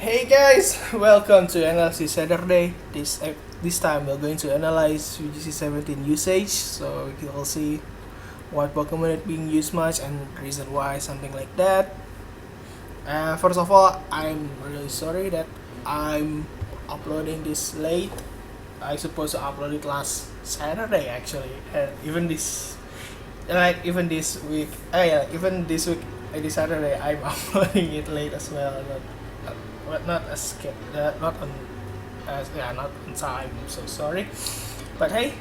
Hey guys, welcome to Analysis Saturday. This time we're going to analyze VGC 17 usage, so we can all see what Pokemon is being used much and reason why, something like that. First of all, I'm really sorry that I'm uploading this late. I supposed to upload it last Saturday actually, and even this week. This Saturday I'm uploading it late as well. But not as not on not on time. I'm so sorry. But hey,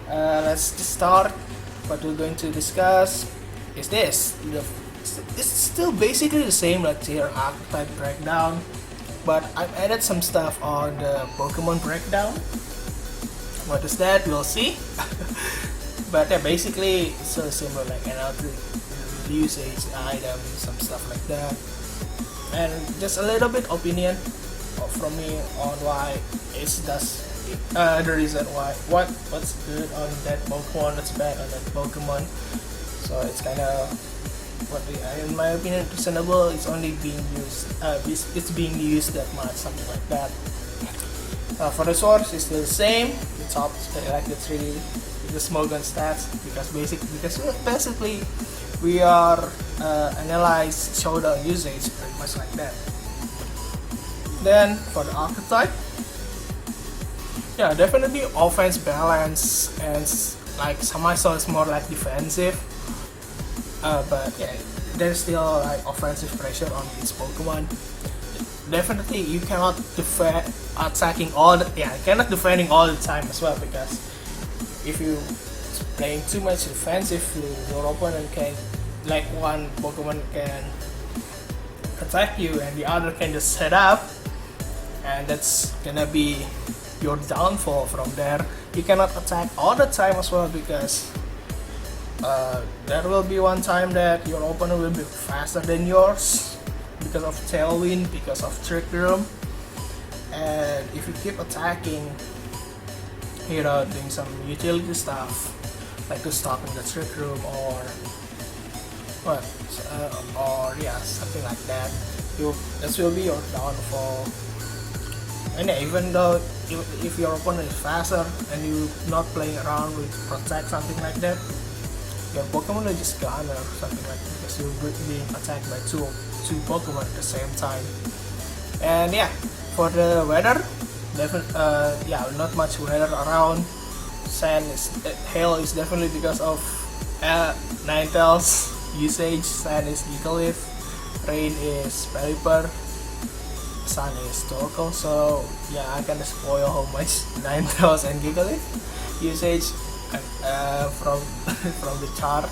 let's just start. What we're going to discuss is this. It's still basically the same like tier archetype breakdown, but I've added some stuff on the Pokemon breakdown. What is that? We'll see. But yeah, basically it's so similar like another usage items, some stuff like that. And just a little bit opinion from me on why it's the reason why what's good on that Pokemon, what's bad on that Pokemon. So it's kind of in my opinion reasonable. It's only being used it's being used that much, something like that. For the source it's still the same. The top like the Smogon stats because basically we are analyze Showdown usage pretty much like that. Then for the archetype, yeah, definitely offense balance and like Semi-Sol is more like defensive, but yeah, there's still like offensive pressure on its Pokemon. Definitely you cannot defend attacking cannot defending all the time as well, because if you playing too much defensively, your opponent can, like one Pokemon can attack you and the other can just set up, and that's gonna be your downfall from there. You cannot attack all the time as well, because there will be one time that your opponent will be faster than yours because of Tailwind, because of Trick Room, and if you keep attacking, doing some utility stuff like to stop in the Trick Room or something like that, this will be your downfall. And yeah, even though if your opponent is faster and you not playing around with protect, something like that, your Pokemon will just gone or something like that, because you're being attacked by two Pokemon at the same time. And yeah, for the weather, not much weather around. Hail is definitely because of Ninetales usage. Sand is Gigalith, rain is Pelipper, sun is Torkoal. So yeah, I can spoil how much Ninetales and Gigalith usage from from the chart.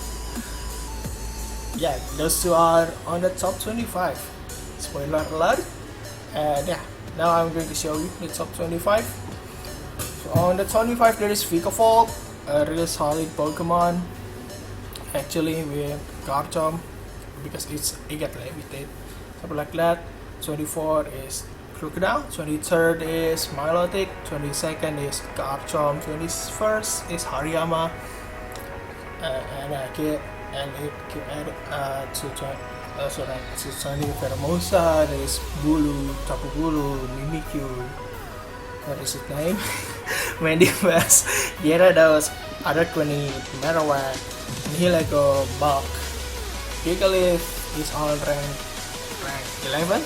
Yeah, those two are on the top 25. Spoiler alert. And yeah, now I'm going to show you the top 25. So on the 25 there is Vikavolt, a really solid Pokemon. Actually with Garchomp, because it get limited, something like that. 24 is Crocodile, 23rd is Milotic, 22nd is Garchomp, 21st is Hariyama, and it can add to 20 Pheromosa. There is Bulu, Tapu Bulu, Mimikyu, what is its name? Mandibas, Gyarados, other 20 Marowak, Nihilego, Buck. Gigalith is on rank 11.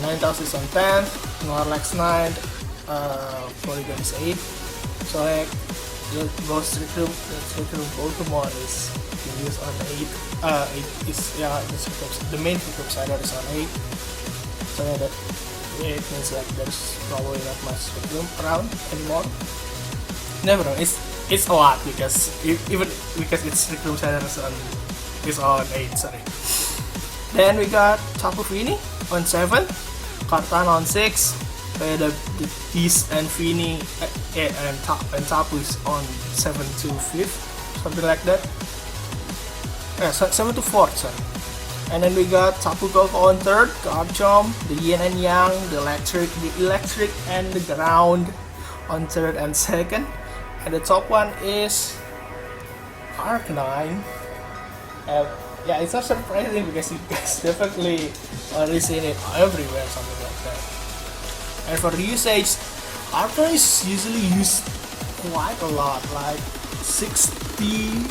Ninetales is on 10th, Snorlax 9th, Porygon is 8th. So like those Trick Room Pokemon is used on 8. The main Trick Room Center is on 8. So yeah, that it means that there's probably not much Trick Room around anymore. Never know, it's a lot, because because its Trick Room Center is on 8. Sorry. Then we got Tapu Fini on 7, Kartana on 6, the Beast and Fini and Tapu is on 7 to 5th, something like that. 7 to 4th, sorry. And then we got Tapu Koko on 3rd, Garchomp, the Yin and Yang, the Electric and the Ground on 3rd and 2nd. And the top one is Arcanine. yeah, it's not surprising because you guys definitely already seen it everywhere, something like that. And for the usage, Archetype is usually used quite a lot, like 60,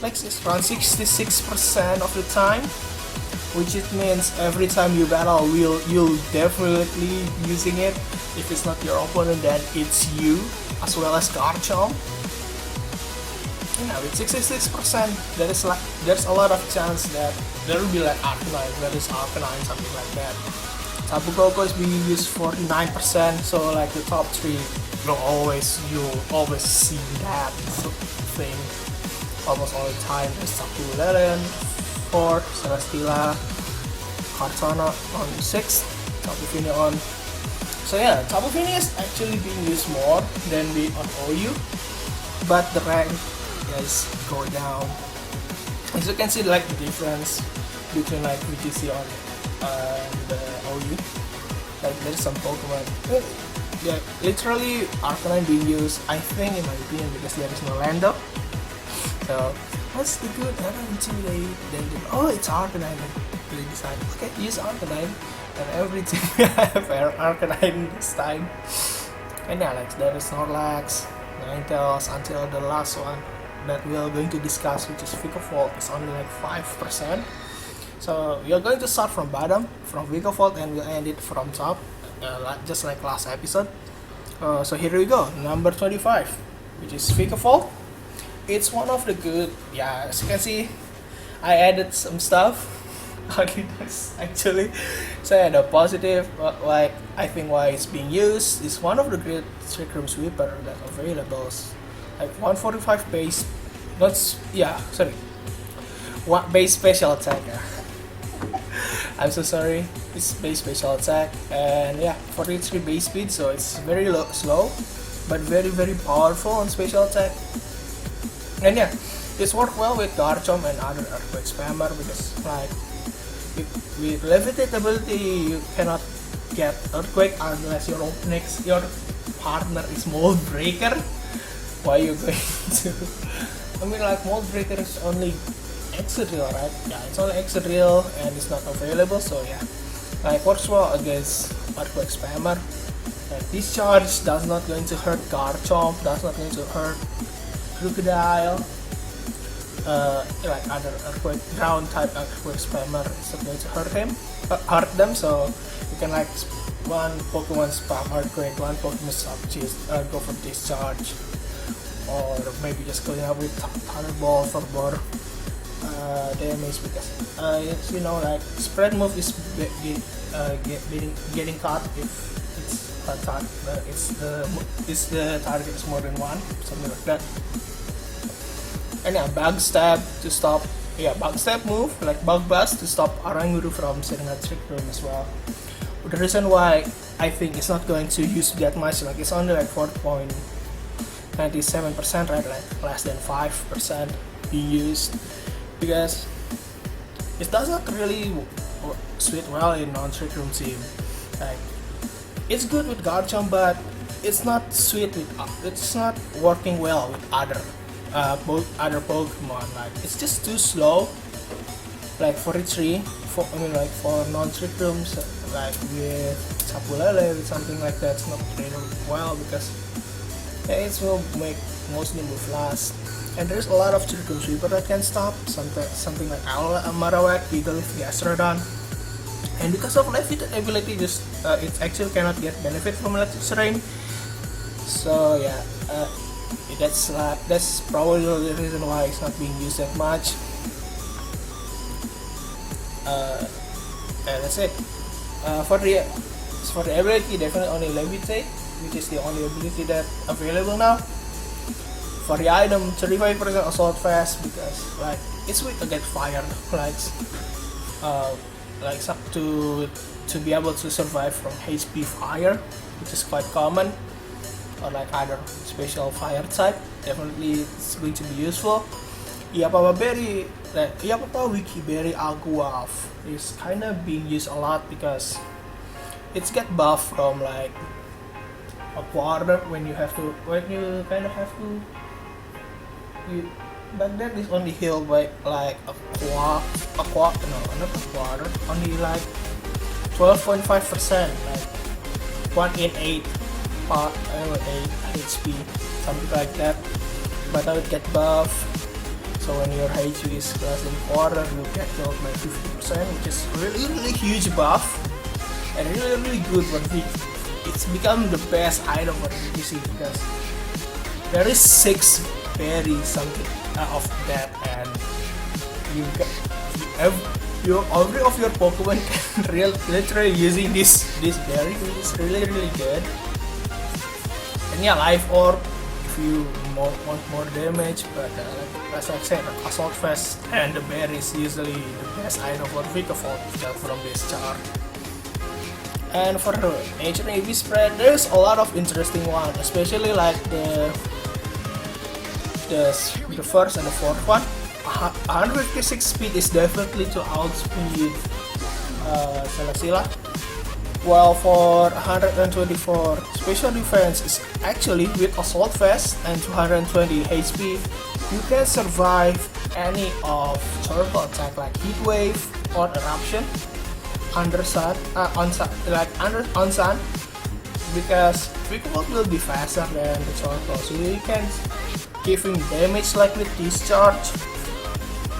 like it's around 66% of the time, which it means every time you battle, you'll definitely using it. If it's not your opponent, then it's you, as well as Garchomp. Yeah, with 66%, there's a lot of chance that there will be like Arcanine, that is Arcanine, something like that. Tapu Koko is being used 49%, so like the top three, you'll always see that thing almost all the time. There's Tapu Lele 4, Celesteela, Kartana on 6, Tapu Fini on. So yeah, Tapu Fini is actually being used more than on OU, but the rank is go down. As you can see, like the difference between like VGC on the OU. Like there's some Pokemon, yeah, literally Arcanine being used, I think in my opinion, because there is no Lando. So what's the good until they oh, it's Arcanine, and they decide, okay, use Arcanine, and every team have Arcanine this time. And yeah, like there is Snorlax, Ninetales, until the last one that we are going to discuss, which is Vikavolt, is only like 5%. So we are going to start from bottom, from Vikavolt, and we'll end it from top, just like last episode. So here we go, number 25, which is Vikavolt. It's one of the good, yeah, as you can see, I added some stuff on this actually. So yeah, the positive, like I think why it's being used, is one of the great Trick Room Sweeper that available. Like 145 base, one base special attack. I'm so sorry, it's base special attack, and yeah, 43 base speed, so it's very slow, but very powerful on special attack. And yeah, this works well with Garchomp and other Earthquake Spammer, because like with Levitate ability, you cannot get Earthquake unless your partner is Mold Breaker. Why you going to? I mean, like Mold Breaker is only Excadrill, right? Yeah, it's only Excadrill and it's not available, so yeah, like works well against Earthquake Spammer. Like Discharge does not going to hurt Garchomp, does not going to hurt Crocodile. Like other Earthquake ground type Earthquake Spammer is not going to hurt them. So you can like one Pokemon spam Earthquake, one Pokemon go for Discharge, or maybe just clean up with Thunderball for more damage, because you know, like spread move is getting caught if it's the target is more than one, something like that. And yeah, Bug Stab to stop, Bug Stab move like Bug Buzz to stop Aranguru from setting a Trick Room as well. The reason why I think it's not going to use that much, like it's only like 4.97%, right, like less than 5% being used, because it does not really suit well in non-Trick Room team. Like it's good with Garchomp, but it's not working well with other Pokemon. Like it's just too slow. Like 43 for non-Trick Rooms, like with Tapu Lele with something like that, it's not really well, because it will make mostly move last. And there's a lot of Trick Room Sweeper that can stop, something like Marowak, Beagle, Gastrodon. And because of Levitate ability, it actually cannot get benefit from Electric Terrain. So yeah, that's probably the reason why it's not being used that much. And that's it. For the ability, definitely only Levitate, which is the only ability that available now. For the item, 35% Assault Fast, because like it's weak against fire, like to be able to survive from HP fire, which is quite common, or like other special fire type. Definitely it's going to be useful. Yapapa Wiki Berry Aguav is kind of being used a lot, because it's get buff from like a quarter when you kind of have to but that is only healed by like no, not a quarter, only like 12.5%, like 1 in 8 part 8 HP, something like that. But now it get buff, so when your HP is less than quarter, you get killed by 50%, which is really huge buff and really good for VGC. It's become the best item for VGC because there is 6 berries something of that, and you get every of your Pokemon can literally using this berry, which is really good. And yeah, Life Orb if you want more damage, but like, as I said, Assault Vest and the berry is usually the best item for Vikavolt from this chart. And for Ancient EV spread, there's a lot of interesting ones, especially like the first and the fourth one. 156 speed is definitely to outspeed Celesteela, while for 124 special defense is actually with Assault Vest and 220 HP, you can survive any of turtle attack like Heat Wave or Eruption under sun, on sun, because Vikavolt will be faster than the turtle, so you can give him damage like with Discharge,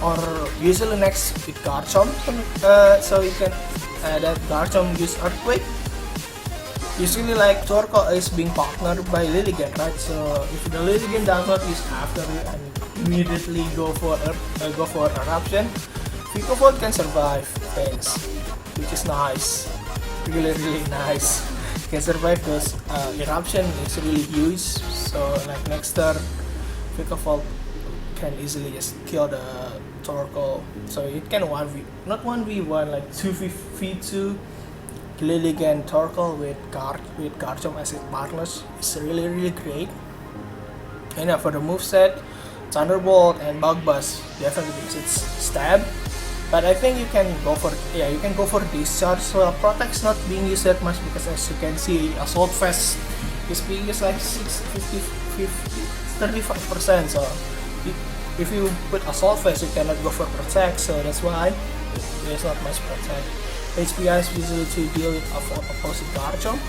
or usually next with Garchomp, so you can that Garchomp use Earthquake. Usually like Torkoal is being partnered by Lilligant, right? So if the Lilligant does not use after you and immediately go for Eruption, Vikavolt can survive things, which is nice, really nice. Can survive those Eruption is really huge. So like next turn, Vikavolt can easily just kill the Torkoal. So it can not 1v1, like 2v2 Lilligant Torkoal with Garchomp as its partners is really great. And yeah, for the moveset, Thunderbolt and Bug Buzz definitely because it's stab. But I think you can go for Discharge. So Protect's not being used that much because as you can see, Assault Vest is being used like 35%. So if you put Assault Vest, you cannot go for Protect. So that's why there's not much Protect. HPI is usually to deal with opposite Garchomp.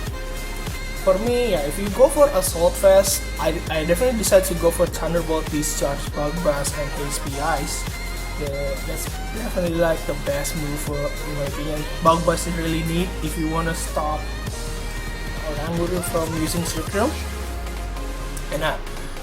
For me, yeah, if you go for Assault Vest, I definitely decide to go for Thunderbolt, Discharge, Bug Buzz, and HPIs. That's definitely like the best move in my opinion. Bug Buzz is really neat if you want to stop Oranguru from using Slipstream. And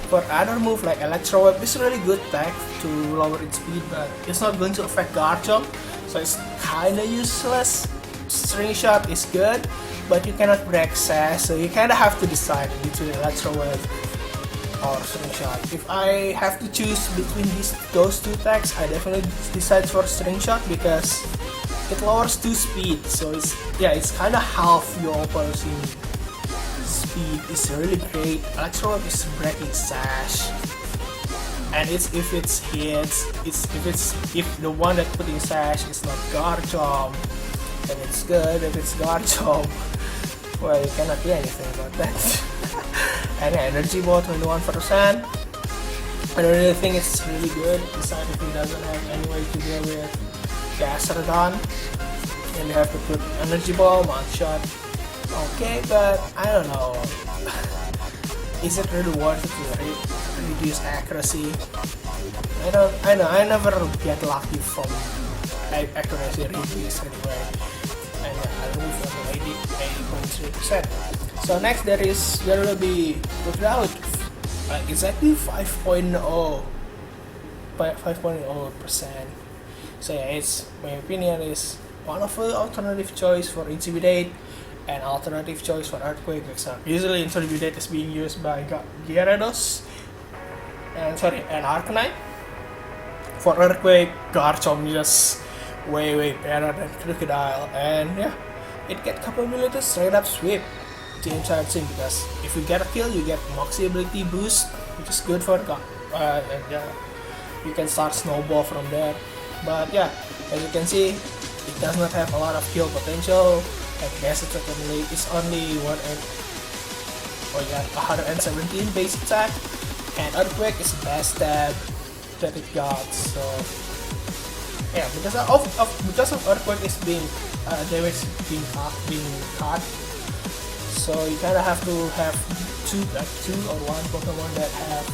for other move like Electro Web, it's really good tech to lower its speed, but it's not going to affect Garchomp, so it's kinda useless. String Shot is good, but you cannot break Sash, so you kinda have to decide between Electro Web or String Shot. If I have to choose between those two attacks, I definitely decide for String Shot because it lowers 2 speed, so it's kinda half your opposing speed. Is really great. Electro Web is breaking Sash, and if the one that putting Sash is not Garchomp, then it's good. If it's Garchomp, well, you cannot do anything about that. And Energy Ball 21%. I don't really think it's really good, besides if he doesn't have any way to deal with Gastrodon, and you have to put Energy Ball, Mudshot. Okay, but I don't know. Is it really worth it to reduce accuracy? I never get lucky from accuracy reduce anyway. And I move on 80.3%. So next there will be without exactly 5.0%. So yeah, it's my opinion is one of the alternative choice for Intimidate and alternative choice for Earthquake. Usually Intimidate is being used by Gyarados and Arcanine. For Earthquake, Garchomp just way better than Crocodile, and yeah, it get capability straight up sweep team charging, because if you get a kill, you get Moxie ability boost, which is good for you can start Snowball from there. But yeah, as you can see, it does not have a lot of kill potential. Like basic attack is only 117 base attack, and Earthquake is best stab that it got. So yeah, because of earthquake is being damage being cut, so you kind of have to have two or one Pokemon that have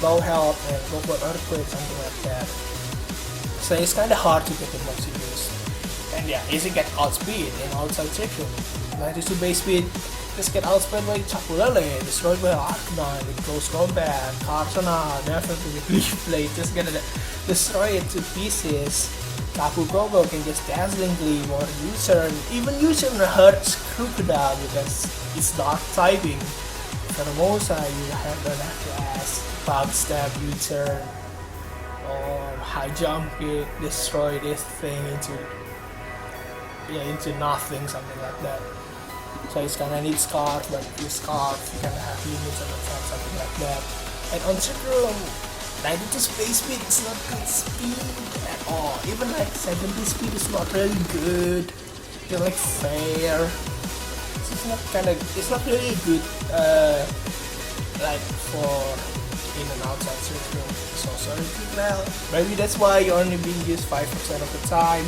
low health and go for earthquake, something like that. So it's kind of hard to get the most use. And yeah, easy get outspeed in outside section. 92 base speed, just get outspeed by Chapulele, destroyed by Archetype with close combat, Cartona, definitely with Leaf Blade, just gonna destroy it to pieces. Tapu Koko can just dazzlingly one U-turn, even U-turn hurts Crocodile because it's dark typing. Formosa, you have to ask, Bug Stab U-turn, or high jump kick, destroy this thing into nothing, something like that. So it's kinda need Scarf, but with Scarf you kinda have units on the top, something like that. And on Circle, 92 space speed is not good speed at all. Even like 70 speed is not really good. You're like fair. So it's not really good like for in and outside circle. So sorry to tell. Maybe that's why you're only being used 5% of the time.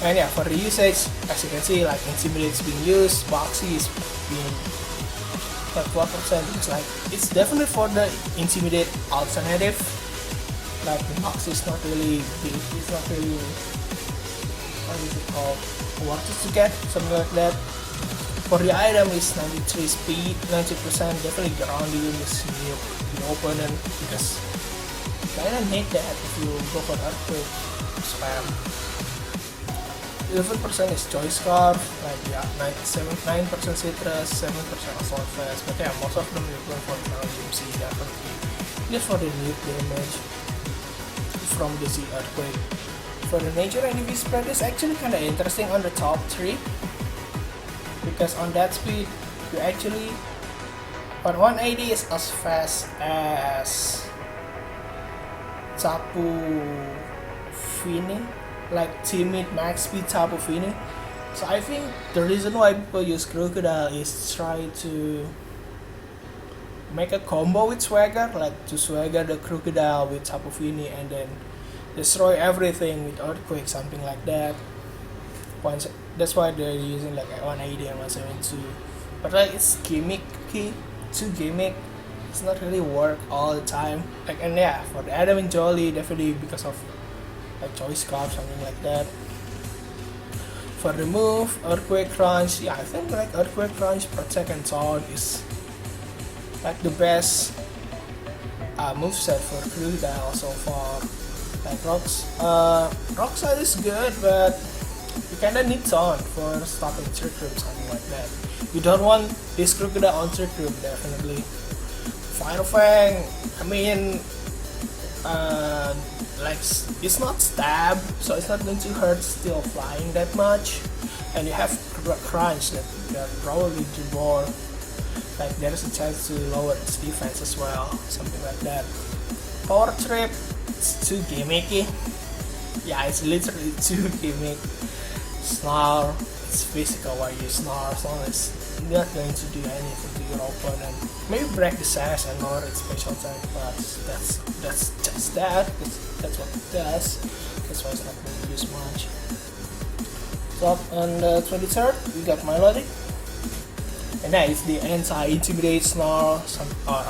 And yeah, for the usage, as you can see, like Intimidate is being used, Boxy is being like 12%, because like it's definitely for the Intimidate alternative. Like Boxy is not really big, it's not really, what is it called, worth it to get, something like that. For the item is 93 speed, 90%, definitely grounding in the opponent, because you kinda need that if you go for earthquake spam. 11% is Choice Scarf, like yeah, 9% Citrus, 7% Assault Vest, but yeah, most of them you're going for GMC definitely, just for the nuke damage from the Z Earthquake. For the Nature and EV spread is actually kinda interesting on the top 3, because on that speed, you actually, on 180 is as fast as Tapu Fini, like timid max speed Tapu Fini. So I think the reason why people use Crocodile is try to make a combo with Swagger, like to Swagger the Crocodile with Tapu Fini and then destroy everything with Earthquake, something like that. That's why they're using like 180 and 172. But like it's gimmicky, too gimmick. It's not really work all the time. Like, and yeah, for the Adam and Jolly, definitely because of like Choice Scarf, something like that. For the move, Earthquake Crunch, yeah, I think like Earthquake Crunch, Protect and Taunt is like the best moveset for Crocodile so far. Like Rockside is good, but you kinda need Taunt for stopping Trick Room, something like that. You don't want this Crocodile on Trick Room, definitely. Final Fang, I mean, like it's not stab, so it's not going to hurt still flying that much, and you have Crunch that probably do more, like there's a chance to lower its defense as well, something like that. Power Trip, it's too gimmicky. Yeah, it's literally too gimmick. Snarl, it's physical while you snarl, so it's not going to do anything to your opponent. Maybe break the sash and lower its special attack, but that's just that. That's what it does. That's why it's not going to use much. So on the 23rd, we got Melodic, and that is the anti-intimidate snarl, some or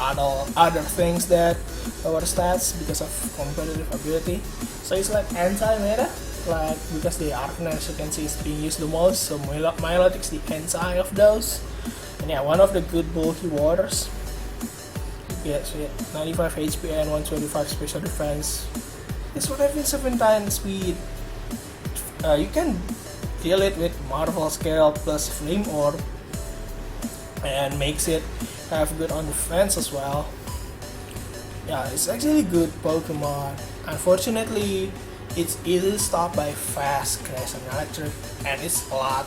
other things that lower stats because of competitive ability. So it's like anti-meta, like because the Arcanine, as you can see, is being used the most. So Melodic is the anti of those. And yeah, one of the good bulky waters. Yes, 95 HP and 125 special defense. It's what having 7 times speed. You can kill it with Marvel Scale plus Flame Orb, and makes it have good on defense as well. Yeah, it's actually good Pokemon. Unfortunately, it's easily stopped by Fast, Crash, and Electric, and it's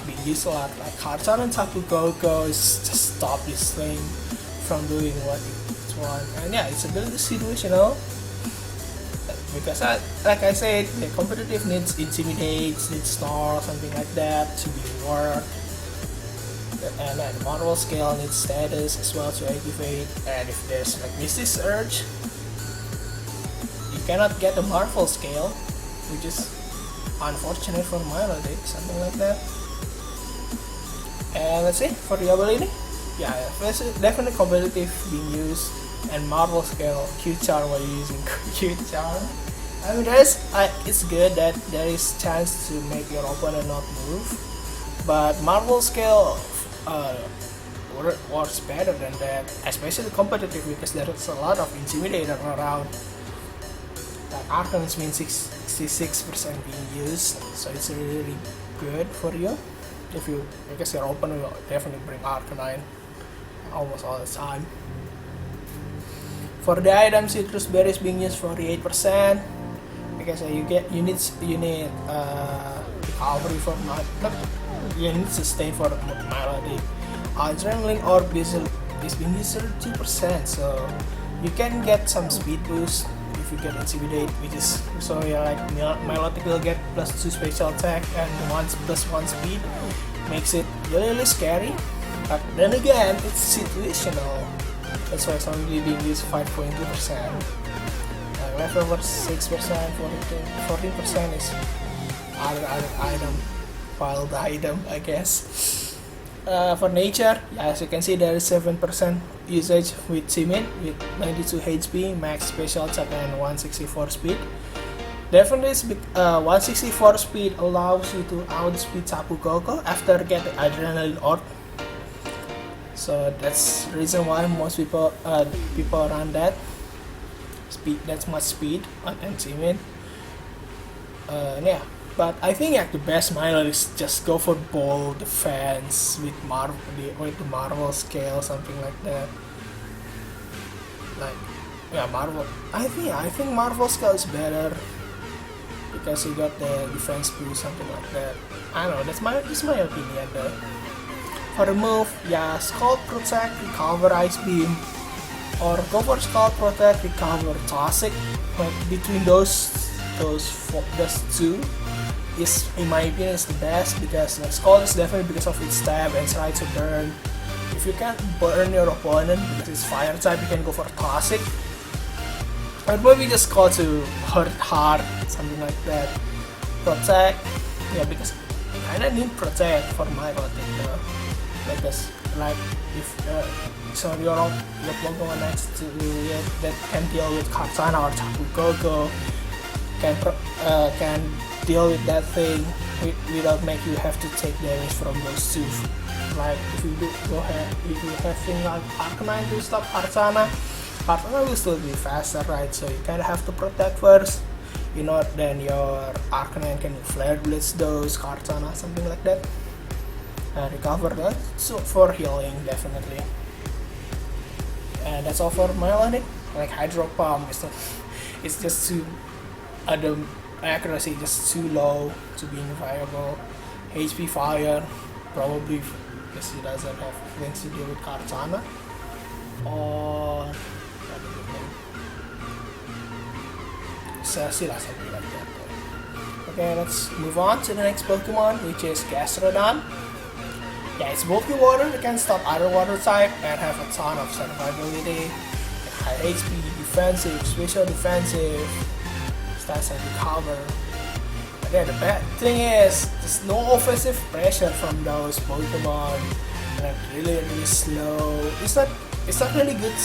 being used a lot. Like Hearthstone and Tapu Koko is just stop this thing from doing what it wants. And yeah, it's a build situation, because like I said, the competitive needs Intimidate, needs Snarl, something like that to be worked. And then the Marvel Scale needs Status as well to activate. And if there's like Misty Surge, cannot get a Marvel scale, which is unfortunate for Melody, something like that. And let's see, for the ability, yeah, there's definitely competitive being used, and Marvel scale Q-Charm while using Q-Charm. I mean, it's good that there is chance to make your opponent not move, but Marvel scale works better than that, especially competitive, because there is a lot of intimidator around. That Arcanine means 66% being used, so it's really good for you. Because your opponent will definitely bring Arcanine almost all the time. For the item, Citrus Berry is being used 48%, because you need recovery for you need sustain for Melody. Adrenaline Orb is being used 32%, so you can get some speed boost if you get Intimidate, which is so like Melodic will get +2 special attack and +1 speed, makes it really scary. But then again, it's situational. That's why it's only being used 5.2%. Leftover 6%, 14% is other item, wild item, I guess. For nature, as you can see, there is 7% usage with Timid with 92 HP, max special attack, and 164 speed. Definitely, 164 speed allows you to outspeed Tapu Koko after getting Adrenaline Orb. So that's the reason why most people run that speed. That's much speed on Timid. Yeah. But I think the best Milo is just go for ball defense with the Marvel scale, something like that. Marvel. I think Marvel scale is better because you got the defense boost, something like that. I don't know. That's my opinion though. For the move, Scald Protect, recover Ice Beam, or go for Scald Protect, recover Toxic. But between those two is, in my opinion, is the best, because Scald is definitely because of its stab and try to burn. If you can't burn your opponent because it's fire type, you can go for Toxic, or maybe just call to hurt hard, something like that. Protect, because you kinda need Protect for my rotate though. Like if your Pokemon next to you that can deal with Kartana or Tapu Koko can deal with that thing without make you have to take damage from those two. Like if you have thing like Arcanine to stop Kartana will still be faster, right? So you kinda have to protect first. Then your Arcanine can Flare Blitz those Kartana, something like that. Recover that, so for healing definitely. And that's all for Melody. Like Hydro Pump, it's just too the accuracy just too low to be viable. HP Fire, probably because he doesn't have things to do with Kartana, or Cecilia, something like that. Okay, let's move on to the next Pokemon, which is Gastrodon. It's bulky water, it can stop other water type and have a ton of survivability, high HP, defensive, special defensive, stats and recover. Again, the bad thing is there's no offensive pressure from those Pokemon, and really slow. It's not really good.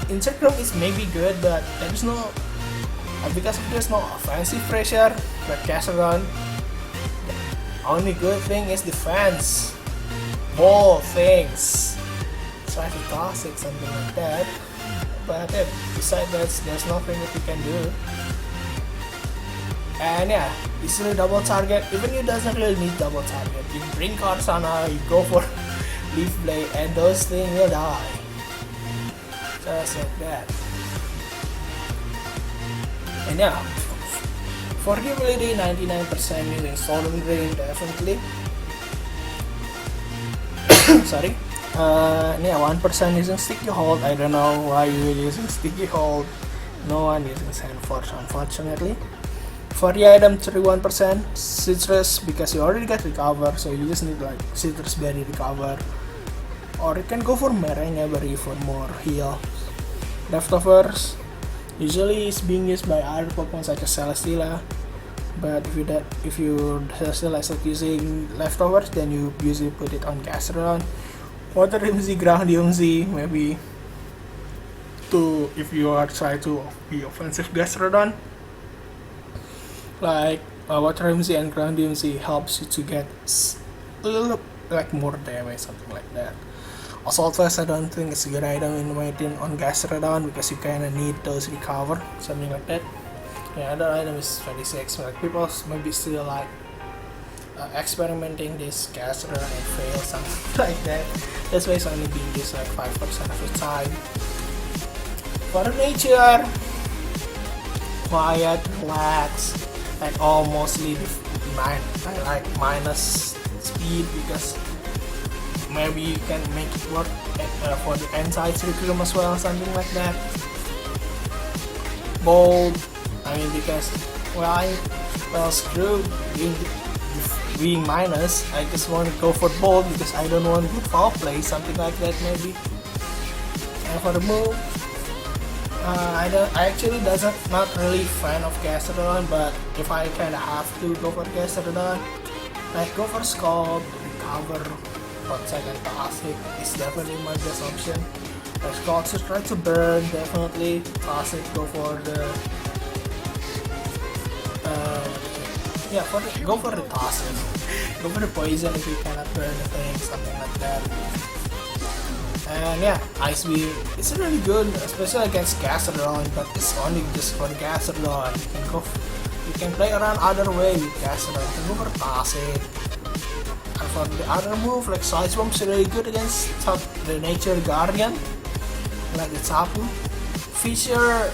Insectrum is maybe good, but there's no there's no offensive pressure. But Gastrodon, the only good thing is defense. Ball things, try to toxic, something like that. But besides that, there's nothing that you can do. And easily double target. Even you doesn't really need double target. You bring Kartana, you go for Leaf Blade, and those things will die. Just like that. And for the ability, 99% using Stolen Grain, definitely. Sorry. 1% using Sticky Hold. I don't know why you're using Sticky Hold. No one using Sand Force, unfortunately. For the item, 31% Citrus, because you already got Recover, so you just need like Citrus Berry Recover. Or you can go for Merengue Berry for more heal. Leftovers, Usually it's being used by other Pokemon such as Celesteela, but if you Celesteela is not using leftovers, then you usually put it on Gastrodon. Water Z, Groundium Z, maybe to if you are trying to be offensive Gastrodon. Like Water Z and Groundium Z helps you to get a little like more damage, something like that. Assault Vest, I don't think it's a good item in my opinion on Gastrodon because you kinda need those recover, something like that. Yeah, other item is 26. Like people maybe still like experimenting this Gastrodon and fail, something like that. That's why it's only being used like 5% of the time. For nature, quiet, relax, like almostly I like minus speed because maybe you can make it work for the anti-curriculum as well, something like that. Bold, I mean because screw being minus, I just want to go for bold because I don't want to foul play, something like that maybe. And for the move, I actually not really fan of Gastrodon, but if I kinda have to go for Gastrodon, like go for Scald, recover, protect and toxic is definitely my best option. Like Scald to try to burn, definitely. Toxic, go for the go for the toxic. Go for the poison if you cannot burn the thing, something like that. And yeah, Ice Beam, it's really good, especially against Gastrodon, but it's only just for Gastrodon. You can play around other way with Gastrodon. You can go for Toxic. And for the other move, like Side Swamp is really good against the Nature Guardian, like the Tapu. Fisher,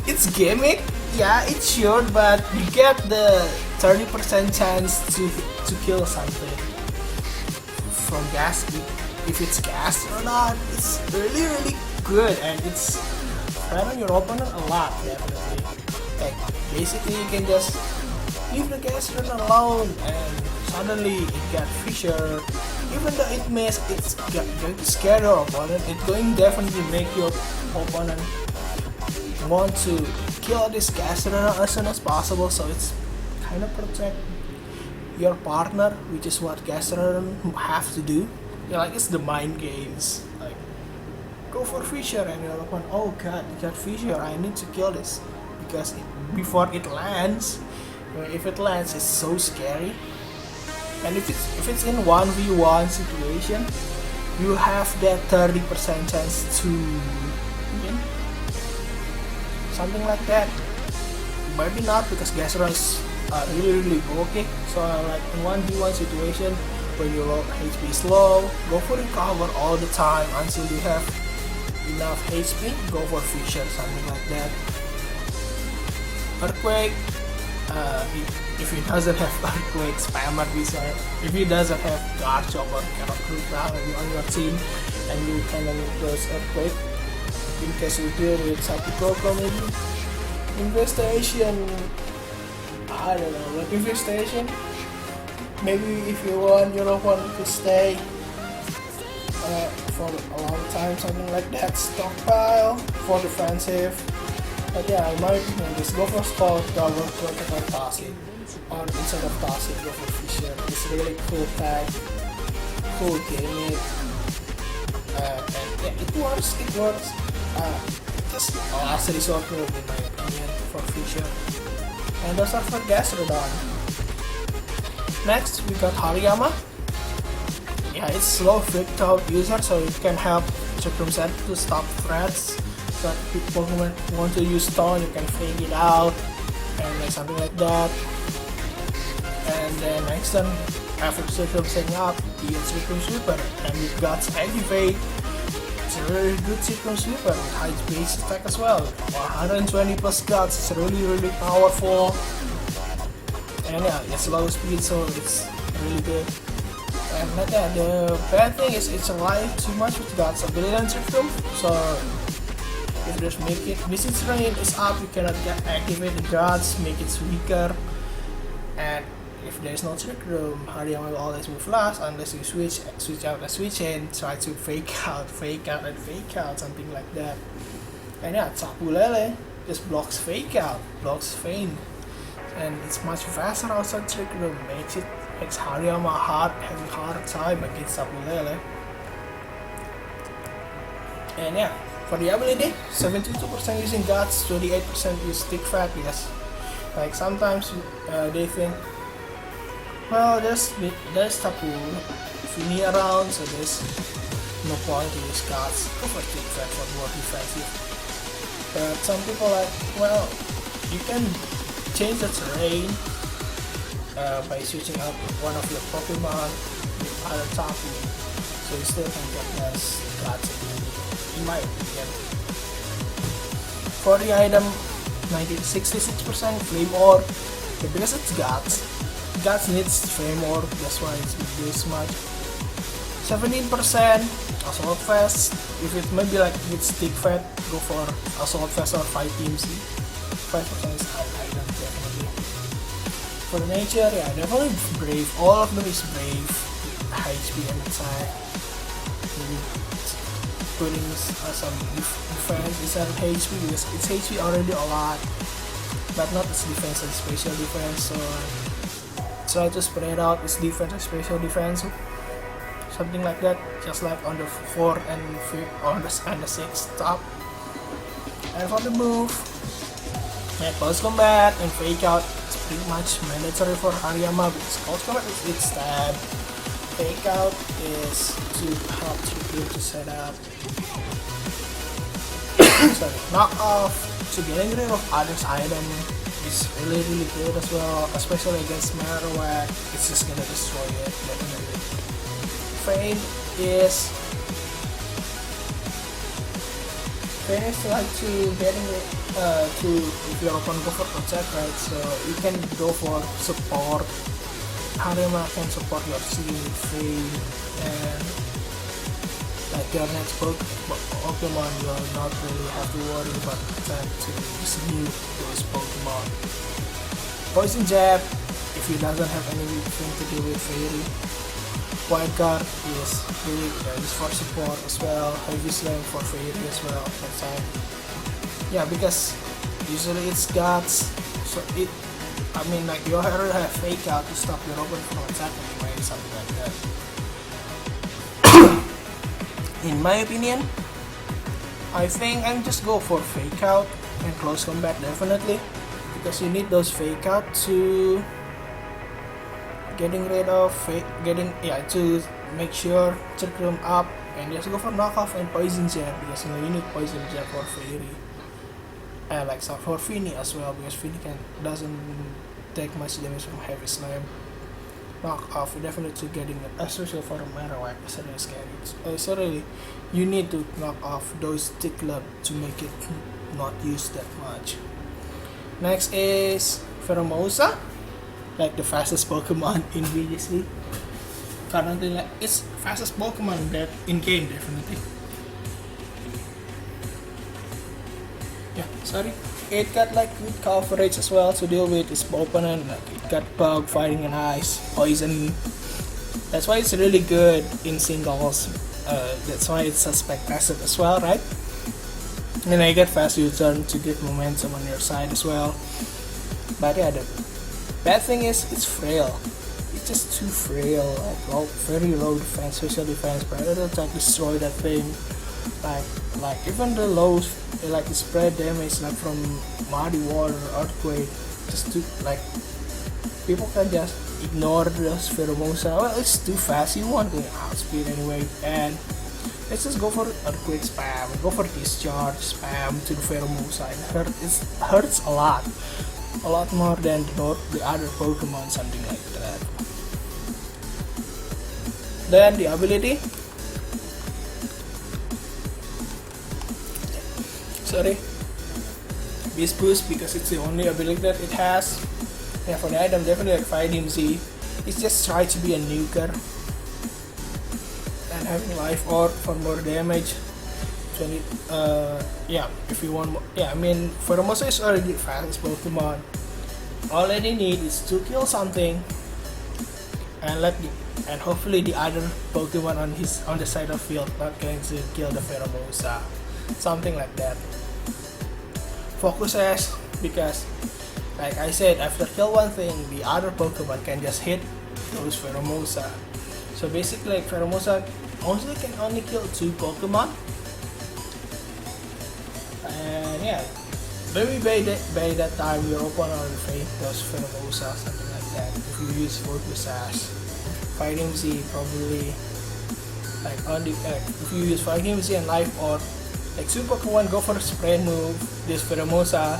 it's gimmick, yeah, it's short, but you get the 30% chance to kill something from gas. If it's gas or not, it's really good, and it's right on your opponent a lot, definitely. Like basically you can just leave the gas run alone and suddenly it got Fisher. Even though it may, it's going to scare your opponent, it's going to definitely make your opponent want to kill this gas runner as soon as possible, so it's kind of protect your partner, which is what gas runner have to do. Yeah, like it's the mind games. Like go for Fisher and your opponent, oh god, you got Fisher, I need to kill this because before it lands, if it lands, it's so scary. And if it's in 1v1 situation, you have that 30% chance to win, something like that. Maybe not because Gastrodon is really bulky. So like in 1v1 situation, when your HP is low, go for recover all the time until you have enough HP. Go for Fisher, something like that. Earthquake, if he doesn't have Earthquake, Spammer Wizard. If he doesn't have Garchomp or Karakruta on your team, and you can only close Earthquake, in case you deal with Sakikoko maybe. Infestation, I don't know, like Infestation, maybe if you want your opponent to stay for a long time, something like that. Stockpile for defensive. But yeah, in my opinion, just go for Scald, Cover, Protect, or Toxic. Or instead of Toxic, go for Fisher. It's really cool tag, cool gimmick. And yeah, it works. Just a last resort move in my opinion for Fisher. And those are for Gastrodon. Next, we got Hariyama. Yeah, it's slow freaked out user, so it can help circumvent to stop threats. So if Pokemon want to use Stone, you can fake it out and like something like that. And then next turn, after circumventing up, you get Circum Sweeper, and with Guts Activate, it's a really good Circum Sweeper with high base attack as well. 120 plus Guts, it's really powerful. And yeah, it's low speed, so it's really good. And like that, the bad thing is it's alive too much with Guts ability and Circum, so if there's make it Missile Rain is up, you cannot activate the Guts, make it weaker. And if there's no trick room, Hariyama will always move last unless you switch out and switch in, try to fake out, something like that. And yeah, Tapu Lele just blocks Fake Out, blocks Feint, and it's much faster outside Trick Room, makes Hariyama having a hard time against Tapu Lele. And yeah, for the ability, 72% using Guts, 28% use Stick Fat, yes. Like sometimes they think, well, there's Tapu Fini around, so there's no point to use Guts. Go for Stick Fat for more defensive. But some people like, well, you can change the terrain by switching out one of your Pokemon with other Tapu, so you still can get less Guts ability, in my opinion. For the item, 66% Flame Orb, but because it's Guts needs Flame Orb, that's why it's this much. 17% Assault Vest, if it maybe like with Stick Fat, go for Assault Vest or 5 Team C. 5% is high item definitely. For the nature, yeah, definitely Brave, all of them is Brave, high HP and attack. Maybe putting some defense instead of HP because its HP already a lot, but not its defense and special defense, so try to spread out its defense and special defense, something like that, just like on the 4th and 5th and the 6th top. And for the move, yeah, Close Combat and Fake Out is pretty much mandatory for Hariyama because Close Combat is its stab. Fake Out is to help you to set up sorry, Knock Off to getting rid of others' item is really good as well, especially against Marowak. It's just gonna destroy it definitely. Feint is like to getting to, if your opponent go for protect, right, so you can go for support. Hariyama can support your team with Feint, and like your next Pokemon will not really have to worry about attack to disable those Pokemon. Poison Jab, if he doesn't have anything to do with Fairy. Wild Card is really used for support as well. Heavy Slam for Fairy as well. That's time. Yeah, because usually it's Guts, so like you already have Fake Out to stop your opponent from attacking anyway, something like that. In my opinion, I think I'm just go for Fake Out and Close Combat definitely, because you need those Fake Out to getting rid of to make sure Trick Room up, and just go for Knock Off and Poison Jab because you need Poison Jab for Fairy, and like so for Fini as well because Fini doesn't take much damage from Heavy Slam. Knock Off definitely getting it, especially for Marowak, so really you need to knock off those Tickler to make it not used that much. Next is Pheromosa, like the fastest Pokemon in VGC. Currently, like it's fastest Pokemon in game definitely. Yeah, sorry. It got like good coverage as well to deal with its opponent. Like it got Bug, Fighting and Ice, Poison. That's why it's really good in singles. That's why it's suspect passive as well, right? And I get fast U-turn to get momentum on your side as well. But yeah, the bad thing is it's frail. It's just too frail. Like very low defense, special defense, predator attack, destroy that thing. Like even the lows, like the spread damage like from Muddy Water, Earthquake, just too like people can just ignore the Pheromosa. Well, it's too fast. You want to outspeed anyway, and let's just go for Earthquake spam. Go for Discharge spam to the Pheromosa. It hurts a lot more than the other Pokemon, something like that. Then the ability. Sorry, Beast Boost because it's the only ability that it has. Yeah, for the item definitely like Fighting Z. It's just try to be a nuker and having Life Orb for more damage. 20. Yeah, if you want more. Yeah, I mean Pheromosa is already the fastest Pokemon. All they need is to kill something and hopefully the other Pokemon on the side of field not going to kill the Pheromosa, something like that. focus S, because like I said, after kill one thing, the other Pokemon can just hit those Pheromosa. So basically, like Pheromosa can only kill 2 Pokemon. And yeah, maybe by that time your opponent will fake those Pheromosa, something like that. If you use Focus Sash, Fighting Z probably like on the if you use Fighting Z and Life Orb, like 2 Pokemon go for a spread move, this Pheromosa,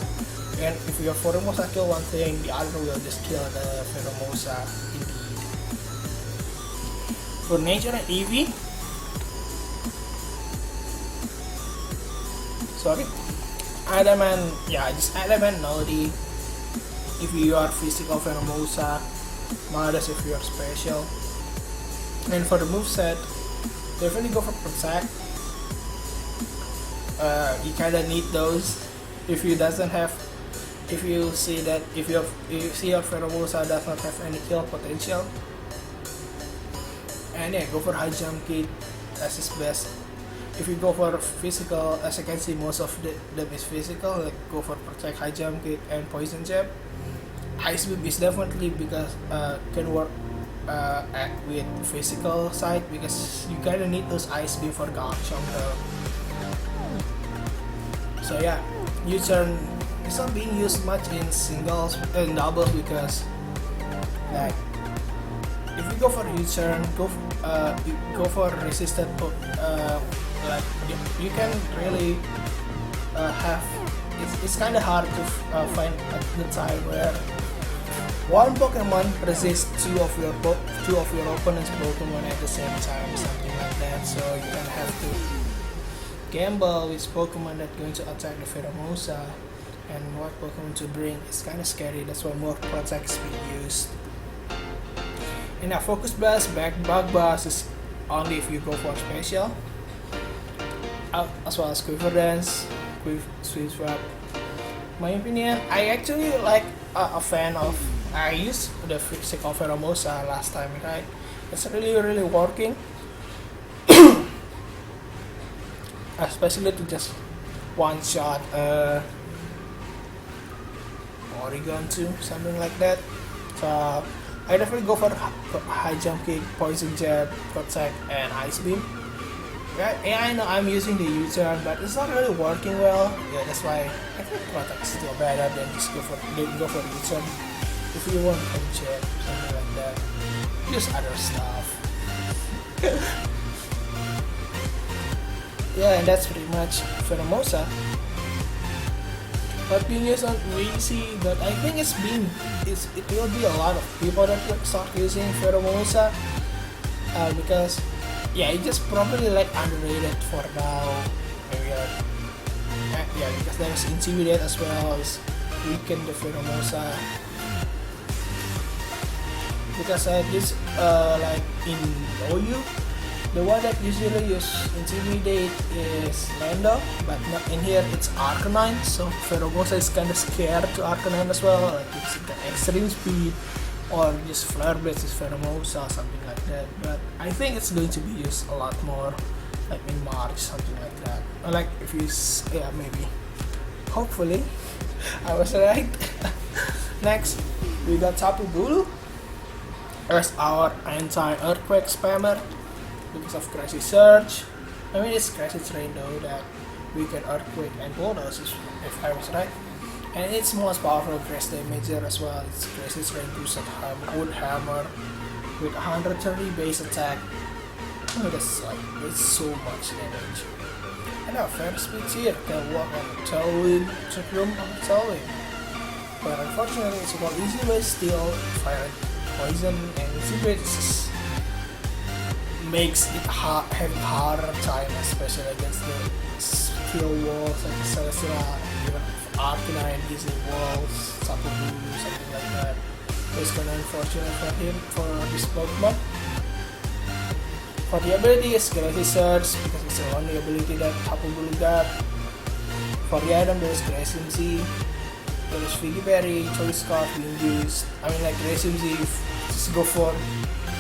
and if your Pheromosa kill one thing, the other will just kill the Pheromosa indeed. For Nature and Eevee, sorry, Adamant, just Adamant Melody if you are physical Pheromosa, Mardus if you are special. And for the moveset, definitely go for Protect. You kinda need those. If you see your Pheromosa does not have any kill potential, and yeah, go for High Jump Kick as his best. If you go for physical, as I can see most of them is physical, like go for Protect, High Jump Kick, and Poison Jab. Ice Beam is definitely because can work with physical side, because you kinda need those Ice Beam for Garchomp though. So yeah, U-turn is not being used much in singles and doubles, because like if you go for U-turn, go for resistant. Like you can really have it's kind of hard to find the time where one Pokemon resists two of your opponent's Pokemon at the same time, something like that. So you can have to gamble which Pokemon that's going to attack the Pheromosa and what Pokemon to bring. It's kind of scary. That's why more Protect is being used. And now Focus Blast, Bug Buzz is only if you go for special, as well as Quiver Dance, Sweep Swap. My opinion, I actually like a fan of. I used the physical Pheromosa last time, right? It's really working, especially to just one shot Oregon too, something like that. So I definitely go for High Jump Kick, Poison Jab, Protect, and Ice Beam. Yeah, I know I'm using the U-turn, but it's not really working well. Yeah, that's why I think Protect is still better than just go for U-turn. If you want to check something like that, use other stuff. Yeah, and that's pretty much Pheromosa. But being used on VGC, but I think it will be a lot of people that will start using Pheromosa, because yeah, it's just probably like underrated for now. Maybe because there's Intimidate as well as weaken the Pheromosa. Because this like in OU, the one that usually use Intimidate is Lando, but not in here. It's Arcanine, so Pheromosa is kind of scared to Arcanine as well. Like it's got extreme speed, or just Flare Blitz is Pheromosa, something like that. But I think it's going to be used a lot more, like in March, something like that. Or like if you, maybe, hopefully, I was right. Next, we got Tapu Bulu as our anti-earthquake spammer because of Crazy Surge. I mean, it's Crazy Train though that we can earthquake and bulldoze if I was right. And its most powerful grass damager as well. It's Crazy Train Boosted Wood Hammer with 130 base attack. Oh, it's so much damage. And our Fair Speeds here can work on Tailwind, Chakram on Tailwind. But unfortunately, it's about easy way still fire poison, and Intimidate makes it having harder time, especially against the skill walls like Celestia, even Arcanine, Disney Walls, Tapu Bulu, something like that. It's kind of unfortunate for him, for this Pokemon. For the ability is Crazy Surge, because it's the only ability that Tapu Bulu got. For the item, there's Grayson Z, there's Figgy Berry, Choice Scarf being used. I mean, like Grayson Z, just go for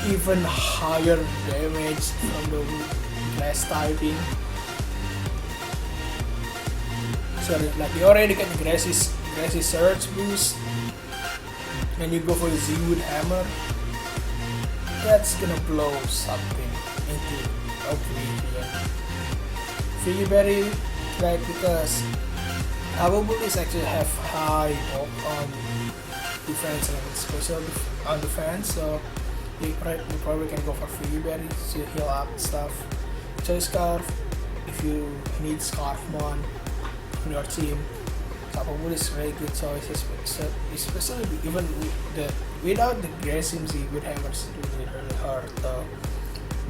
even higher damage from the grass typing. So like you already get the grassy surge boost, and you go for the Z-Wood Hammer. That's gonna blow something into oblivion. Figgy Berry, right? Because our bullies actually have high bulk on defense and special on defense, so you probably can go for Figgy Berry to heal up stuff. Choice Scarf if you need Scarfmon on your team. Capable is very good choice, especially even without the Grassims, Wood Hammers really hurt. The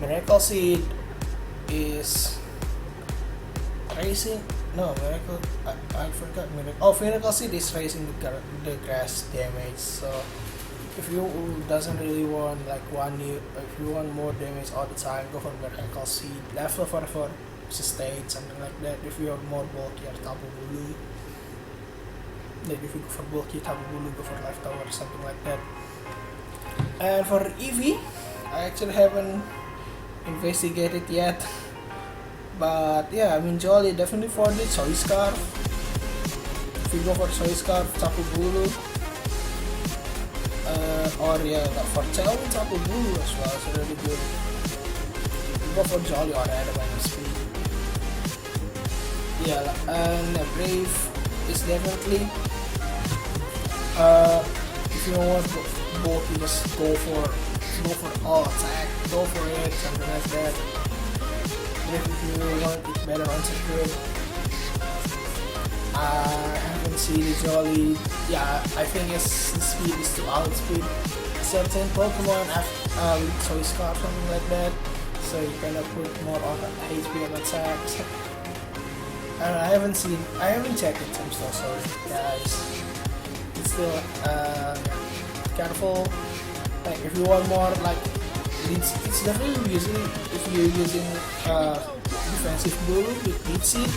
Miracle Seed is raising. No, Miracle. I forgot Miracle. Oh, Miracle Seed is raising the grass damage. So if you doesn't really want like if you want more damage all the time, go for Miracle Seed. Level for sustain, something like that. If you have more bulky or Tapu Bulu. Like if you go for bulky Tapu Bulu, go for Life Tower, something like that. And for Eevee, I actually haven't investigated yet. But yeah, I mean Jolly definitely for the Choice Scarf. If you go for Choice Scarf, Tapu Bulu. Or yeah, for Tailwind, Tapu Bulu as well, it's really good. You go for Jolly or Adamant Speed. Yeah, and Brave is definitely if you don't want both, you just go for all attack, go for it, something like that. If you want it better on secure, I haven't seen the Jolly. Yeah, I think the speed is to outspeed certain Pokemon with Choice Scarf, something like that. So you kind of put more on HP on attacks. I haven't checked it, I'm so sorry guys. It's still careful, like if you want more, like it's definitely using, if you're using defensive blue with Deep Seed,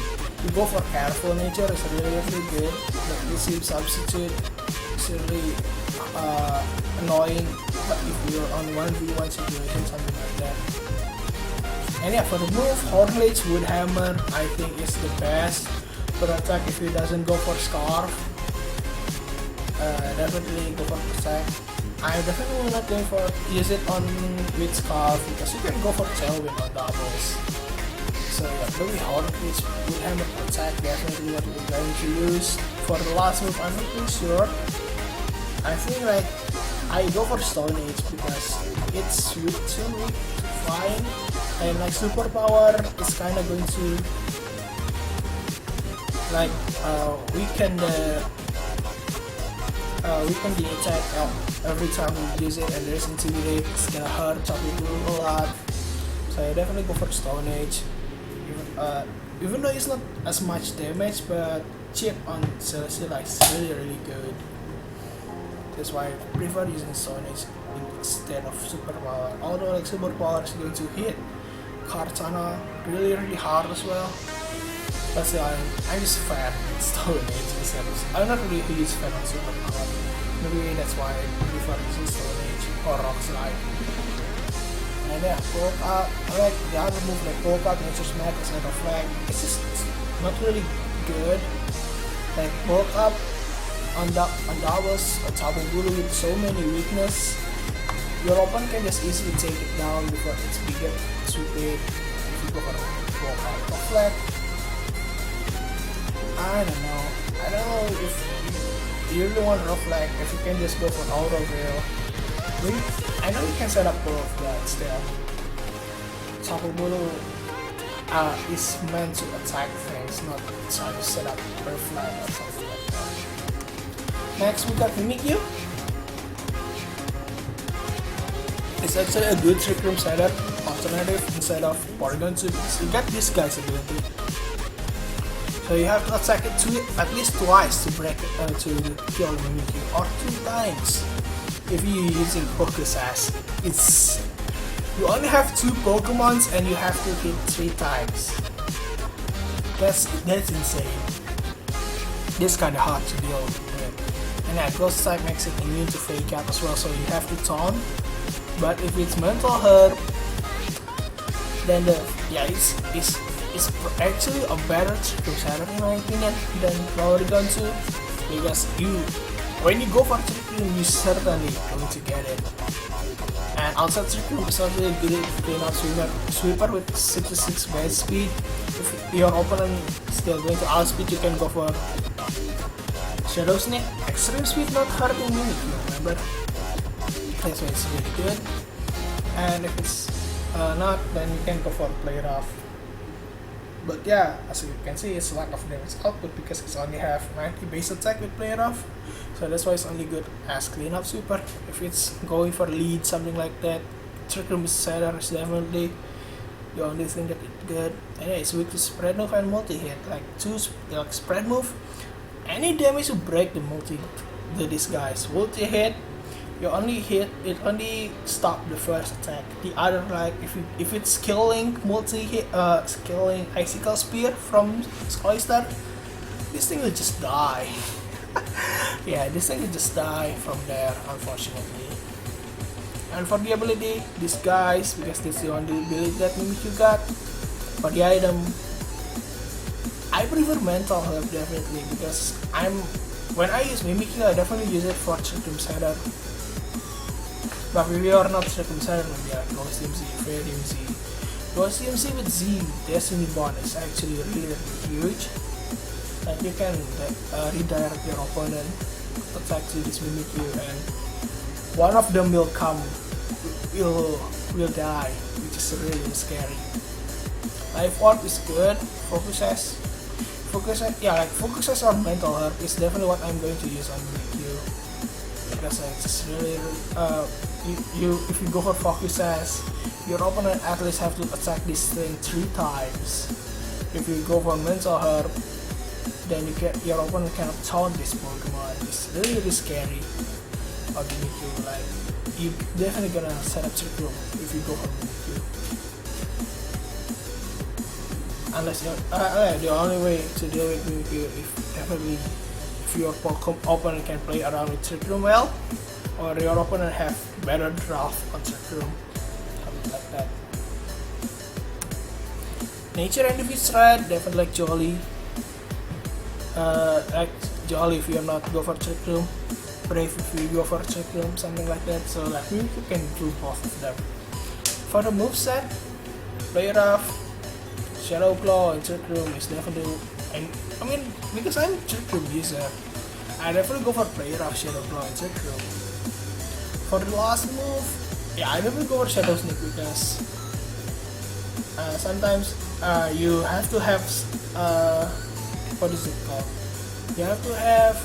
you go for Careful Nature, it's really good. Like Deep Seed substitute is really annoying, but if you're on 1v1 situation, something like that. And yeah, for the move, Hornlage Wood Hammer I think is the best for attack if he doesn't go for Scarf. Definitely go for Protect. I definitely will not go for use it on with Scarf because you can go for Tailwind on doubles. So yeah, maybe Hornlage Wood Hammer Protect definitely what we're going to use. For the last move, I'm not too sure. I think like I go for Stone Age because it's too weak to fine. And like superpower is kind of going to like weaken the attack every time we use it, and there's Intimidate, it's gonna hurt Tapu Bulu a lot. So I definitely go for Stone Age, even though it's not as much damage, but chip on Celesteela is really good. That's why I prefer using Stone Age instead of superpower. Although like superpower is going to hit Kartana really hard as well. But still, I'm just a fan of Stone Age instead of, I'm not really a huge fan of superpower. Maybe that's why I prefer using Stone Age or Rock Slide. And yeah, Poke Up, I like the other move like Poke Up, Nature's Smack instead of Flag. It's just not really good. Like Poke Up on doubles, a Tapu Bulu with so many weakness, your opponent can just easily take it down before it's bigger, stupid. If you go for Poke Up or Flag, I don't know if you really want Rock Flag, if you can just go for Auto Veil. I know you can set up both, but still, Tapu Bulu is meant to attack things, not try to set up per flag or something like that. Next we got Mimikyu. It's actually a good Trick Room setup alternative instead of Porygon 2 because you get this guy's ability. So you have to attack it at least twice to break it, to kill Mimikyu, or 2 times if you're using Pokesass. You only have 2 Pokemons and you have to hit 3 times. That's insane. This kinda hard to deal with. And yeah, Ghost type makes it immune to Fake Out as well, so you have to taunt. But if it's Mental Herb, then it's is actually a better trick room setup in my opinion than Polygon 2, because when you go for trick room, you certainly going to get it. And outside trick room is not really good if you're not sweeper with 66 base speed. If your opponent still going to outspeed, you can go for Shadow Sneak. Extreme speed not hurting me, if you remember. That's why it's really good. And if it's not, then you can go for Play Rough. But yeah, as you can see, it's lack of damage output because it's only have 90 base attack with Play Rough. So that's why it's only good as cleanup sweeper. If it's going for lead, something like that, Trick Room Setter is definitely the only thing that it's good. And yeah, it's weak to spread move and multi-hit. Like spread move, any damage to break the these guys. Multi-hit, you only hit, it only stop the first attack. The other, like if it's killing multi-hit, killing Icicle Spear from Oyster, this thing will just die. Yeah, this thing will just die from there, unfortunately. And for the ability, these guys, because this is the only ability that Mimikyu got. For the item, I prefer Mental Health definitely, because when I use Mimikyu, I definitely use it for Trick Room Setter. But if you are not Trick Room Setter, maybe like Ghost DMZ, Fair DMZ. Ghost DMZ with Z, Destiny Bond is actually really huge. Like you can redirect your opponent to attack to this Mimikyu, and one of them will die, which is really scary. Life Orb is good. Focuses or Mental Herb is definitely what I'm going to use on Mimikyu, because it's really if you go for Focuses, your opponent at least have to attack this thing 3 times. If you go for Mental Herb, then your opponent cannot taunt this Pokemon. It's really scary on Mimikyu. Like, you definitely gonna set up Trick Room if you go for Mimikyu. Unless the only way to deal with Mimikyu if your opponent can play around with Trick Room well, or your opponent have better draft on Trick Room, something like that. Nature and Defeat Threat, definitely like Jolly. Like Jolly if you are not go for Trick Room, Brave if you go for Trick Room, something like that. So like you can do both of them. For the moveset, Play Rough, Shadow Claw, and Trick Room is definitely, because I'm Trick Room user, I definitely go for Play Rough, Shadow Claw, and Trick Room. For the last move, yeah, I definitely go for Shadow Sneak, because sometimes you have to have what is it called? You have to have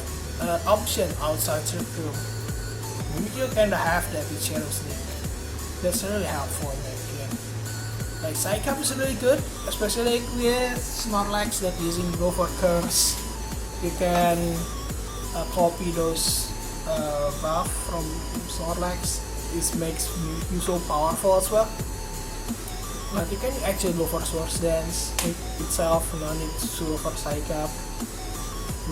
option outside Trick Room. Maybe you kinda have that with Shadow Sneak. That's really helpful in my opinion. Like Psycap is really good, especially with Snorlax that using Go for Curse. You can copy those buff from Snorlax. This makes you so powerful as well. But you can actually go for Swords Dance itself, no need to go for Psycap.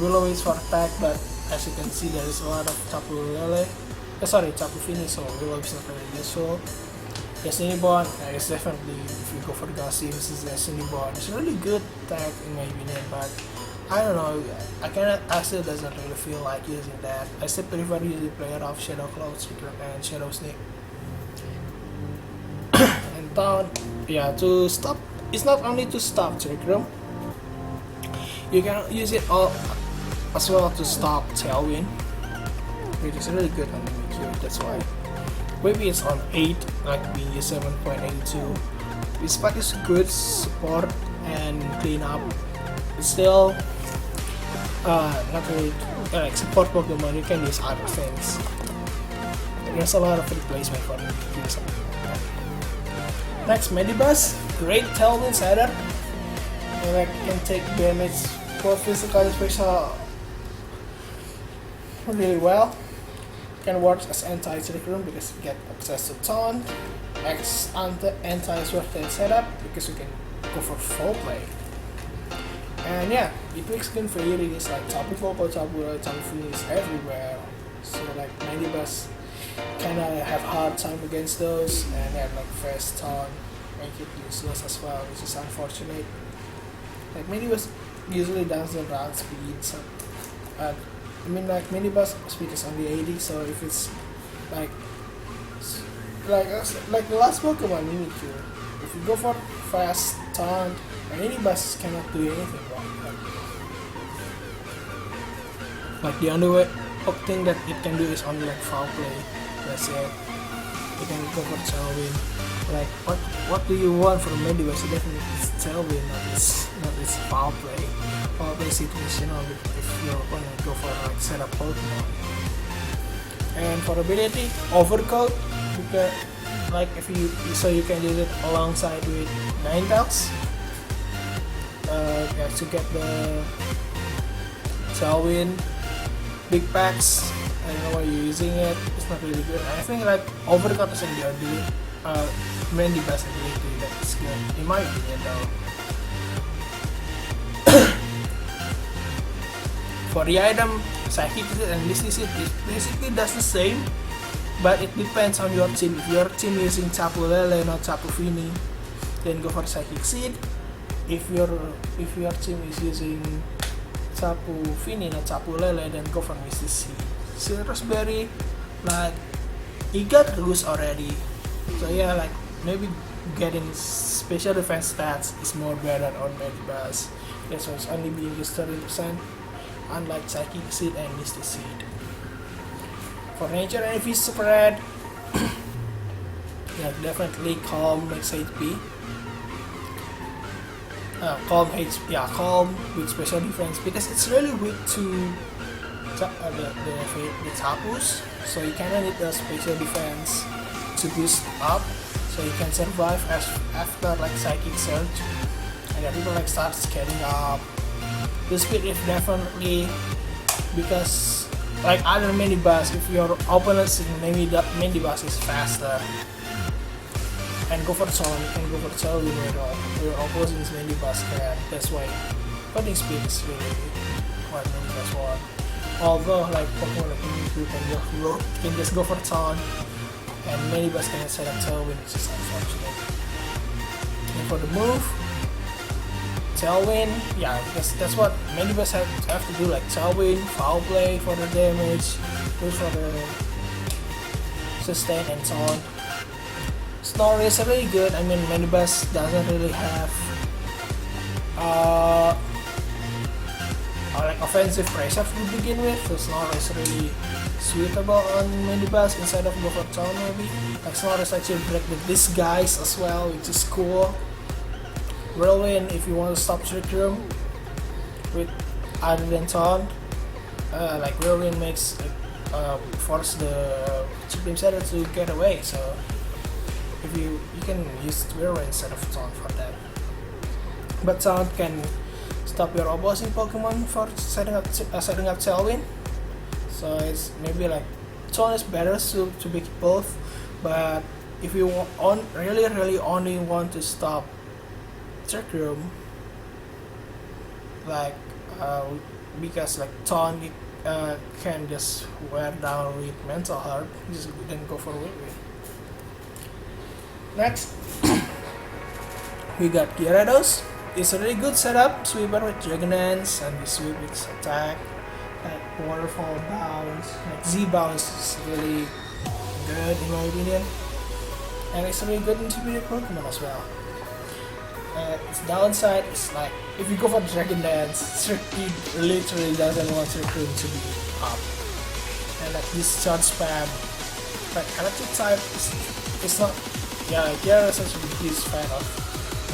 Willow is for attack, but as you can see there is a lot of Tapu Fini, so Willow is not really useful. Destiny Bond is definitely, if you go for Gaussium, this is Destiny Bond. It's a really good tag in my opinion, but I don't know, I still doesn't really feel like using that. I still prefer using Player of Shadow Claw, and Shadow Sneak. And Taunt, yeah, to stop, it's not only to stop Trick Room, you can use it all as well to stop Tailwind, which is really good on the Mimikyu, that's why. Maybe it's on 8, like being 7.82. This pack is good support and clean up. It's still not really like support Pokemon, you can use other things. There's a lot of replacement for Mimikyu, something like that. Next, Medibus, great Tailwind setter. Like can take damage both physical and special really well. Can work as anti-Trick Room because you get access to Taunt, anti-Sword Dance setup because you can go for full play. And yeah, it makes good varieties like Tapu Koko, Tapu Fini is everywhere. So like Medibus kinda have hard time against those, and have like fast Taunt make it useless as well, which is unfortunate. Like minibus usually doesn't run speed, so like minibus speed is only 80. So if it's like like the last Pokemon Mimikyu, if you go for fast taunt, minibus cannot do anything wrong. Like the only thing that it can do is only like foul play. That's it. You can go for Tailwind. Like what do you want from Mediverse? You definitely it's Tailwind, not this foul play. Foul play situational if you're gonna go for like setup Pokemon. And for ability, Overcoat, because like if you can use it alongside with Ninetales. You have to get the Tailwind, big packs. I don't know why you're using it. It's not really good. I think like Overcut is in the ability, main best ability that's good in my opinion though. For the item, Psychic Seed and Misty Seed it basically does the same, but it depends on your team. If your team using Tapu Lele not Tapu Fini, then go for Psychic Seed. If your team is using Tapu Fini not Tapu Lele, then go for Misty Seed. Citrus Berry, like it got loose already, so yeah, like maybe getting special defense stats is more better on Medibus. Yeah, so it's only being used 30%, unlike Psychic Seed and Misty Seed. For nature and if spread, yeah, definitely Calm makes HP. Calm with special defense because it's really weak to the Tapus, so you kinda need the special defense to boost up, so you can survive after like Psychic Surge, and then people like start scaling up. The speed is definitely because like other minibus, if your opponent's minibus is faster, and go for Tailwind, you can go for Tailwind with your opponent's minibus can. That's why fighting speed is really quite minibus one. Although like Pokemon like Mimikyu can just go for Taunt, and minibus can set up Tailwind, which is unfortunate. And for the move, Tailwind, yeah, because that's what minibus have to do, like Tailwind, Foul Play for the damage, push for the sustain and Taunt. Snore is really good. I mean, minibus doesn't really have like offensive pressure to begin with, so Snore is really suitable on minibus instead of go for Taunt maybe. Like Snore is actually break the disguise as well, which is cool. Whirlwind if you want to stop Trick Room with other than Taunt, like Whirlwind makes force the Supreme Setter to get away, so if you can use Whirlwind instead of Taunt for that. But Taunt can stop your opposing Pokemon for setting up Tailwind, so it's maybe like Taunt is better to be both. But if you really only want to stop Trick Room, like because like Taunt can just wear down with Mental Heart, just then go for Whirlwind. Next, we got Gyarados. It's a really good setup, sweeper with Dragon Dance and the sweep with attack, like waterfall bounce, like Z bounce is really good in my opinion, and it's a really good intermediate Pokemon as well. Its downside is like if you go for Dragon Dance, it literally doesn't want Trick Room to be up, and like this charge spam, like electric type is not. Yeah, Gyarados is a huge fan of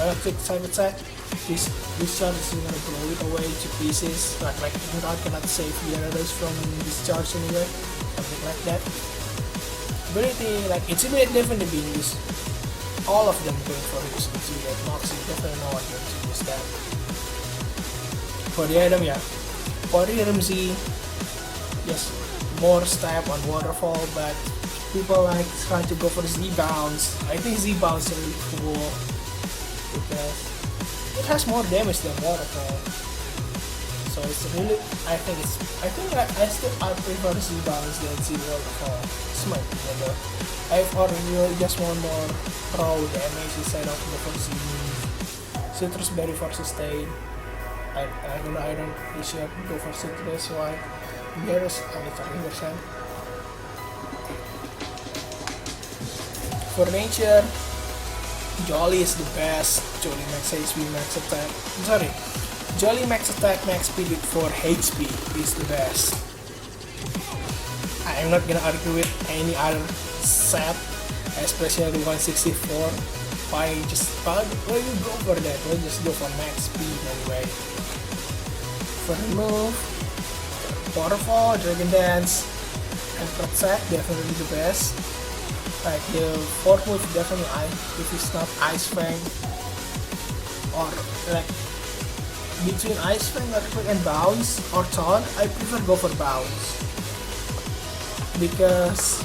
electric type attack. This charge is gonna blow it away to pieces. Like I cannot save Gyarados from this charge anyway. Something like that. Ability, like Intimidate definitely being used. All of them going for this Intimidate. Moxie definitely no one going to use that. For the item, yeah. For the item Z, yes, more stab on waterfall, but people like trying to go for Z-Bounce. I think Z-Bounce is really cool because it has more damage than waterfall. So it's really, I prefer Z-Bounce than Z-Waterfall. It's my opinion though. I really just want more throw damage instead of the for Z. Citrus Berry for sustain. I don't appreciate go for citrus. Why? Here's only 30%. For nature, Jolly is the best. Jolly max HP, max attack. Sorry, Jolly max attack, max speed with 4 HP is the best. I'm not gonna argue with any other set, especially 164. Why you go for that? Why just go for max speed anyway? For the move, Waterfall, Dragon Dance, and Protect definitely the best. Like the fourth move definitely if it's not Ice Fang or like between Ice Fang, Earthquake and Bounce or Taunt, I prefer go for Bounce because,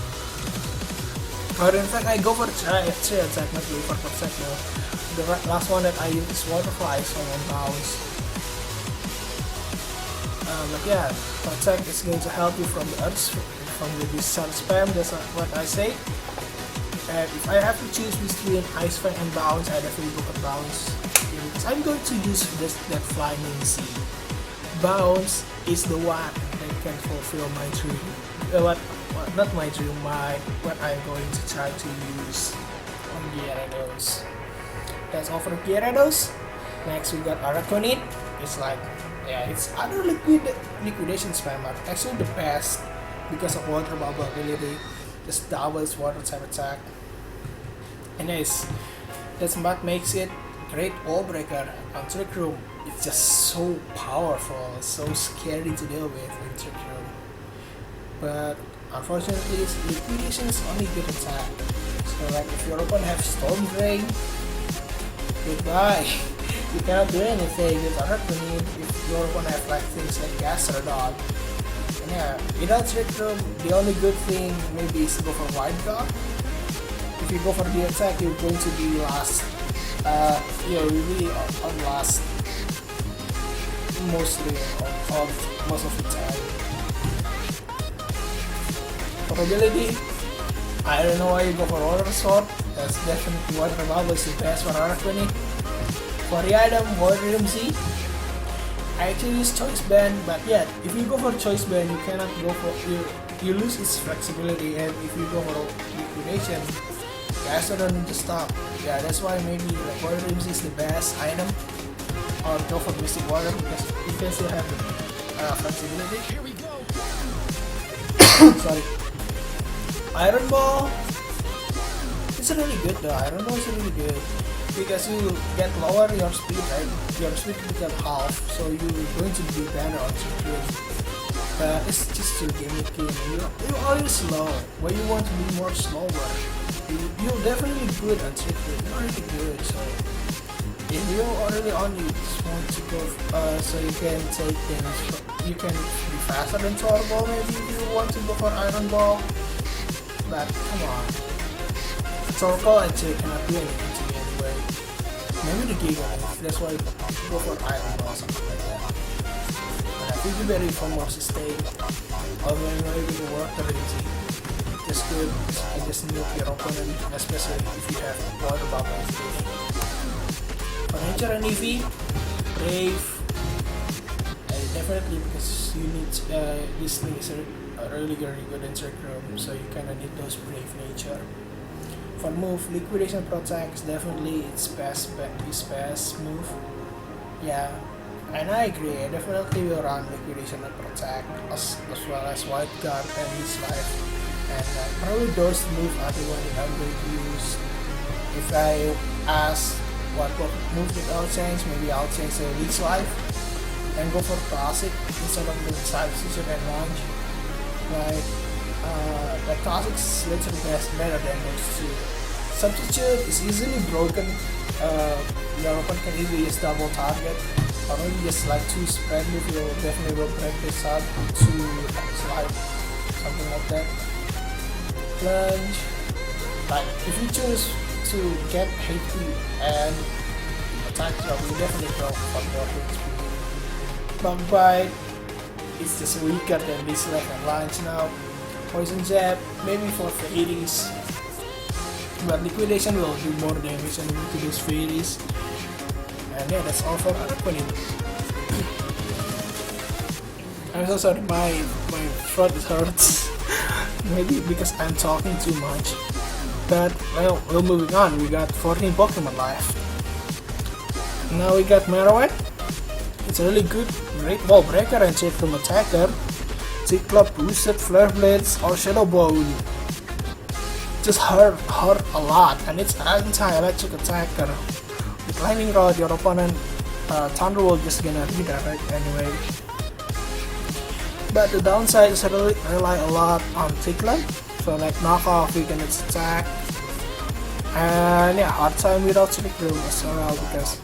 or in fact I go for 3 attack, not go for Protect now. The last one that I use is Waterfall, Ice Fang and Bounce. But yeah, Protect is going to help you from the Earth, from the Sun Spam, that's what I say. And if I have to choose between Ice Fang and Bounce, I definitely go for Bounce. Because I'm going to use that Flying Sea. Bounce is the one that can fulfill my dream. Not my dream, what I'm going to try to use on Gyarados. That's all for Gyarados. Next we got Araquanid. It's like, yeah, it's other liquidation spammer. Actually the best because of Water Bubble ability. Just doubles water type attack. And that's what makes it great wall breaker on Trick Room. It's just so powerful, so scary to deal with in Trick Room. But unfortunately, liquidation is only good attack. So like if your opponent have Storm Drain, goodbye. You cannot do anything with Araquanid if your opponent have like things like Gastrodon. And yeah, without Trick Room, the only good thing maybe is to go for Wild Guard. If you go for the attack, you're going to be last. You're really on last most of the time. For ability, I don't know why you go for Water Sword. That's definitely Water Bubble is the best for Araquanid. For the item, Water MC, I actually use Choice Band, but yeah, if you go for Choice Band, you cannot go for you lose its flexibility, and if you go for liquidation, Gastrodon need to stop. Yeah, that's why maybe like Water MC is the best item, or go for Mystic Water because you can still have flexibility. Here we go. Sorry. Iron Ball, it's really good though. Iron Ball is really good because you get lower your speed, right? Your speed become half, so you're going to be better on Trick. But it's just too gimmicky. You're always slow. Why you want to be more slower? You're definitely good on Trick. You're already good. So if you already only just want to go, so you can take things. You can be faster than Thor Ball maybe if you want to go for Iron Ball. But come on, Thor Ball actually cannot do anything to me anyway. Maybe the Giga, that's why go for Iron Ball or something like that. But I think you're ready for more sustain. Although you're not able to work the ability, just good. You just need your opponent, especially if you have Water Bubble. For Nature and Eevee, Brave, definitely because you need this thing is really good in Trick Room, so you kinda need those Brave Nature. For move, Liquidation Protect is definitely its best move. Yeah, and I agree, I definitely will run Liquidation and Protect as well as Wild Guard and His Life. And probably those moves are the one that I'm going to use. If I ask what move did I'll change, maybe I'll change the Leech Life and go for Classic instead of the Substitute and Launch. The Classic is literally better than those two. Substitute is easily broken. Your opponent can easily just double target, or maybe just like 2 spread move. You'll definitely will break this up to slide, something like that. Plunge. Like if you choose to get HP and attack drop, you definitely go for more HP. Bug Bite is just weaker than this left and launch now. Poison Jab, maybe for fairies, but Liquidation will do more damage and to those fairies. And yeah, that's all for Araquanid. I'm so sorry, my throat hurts. Maybe because I'm talking too much. But well, we're moving on. We got 14 Pokemon left. Now we got Marowak. It's a really good great wall breaker and check from attacker. Cyclops, Boosted, Flare Blades, or Shadow Bone. Just hurt a lot, and it's an anti-electric attacker. With Lightning Rod, your opponent Thunderbolt just gonna redirect anyway. But the downside is really rely a lot on Cyclops, so like knockoff you can attack. And yeah, hard time without Trick Room as well because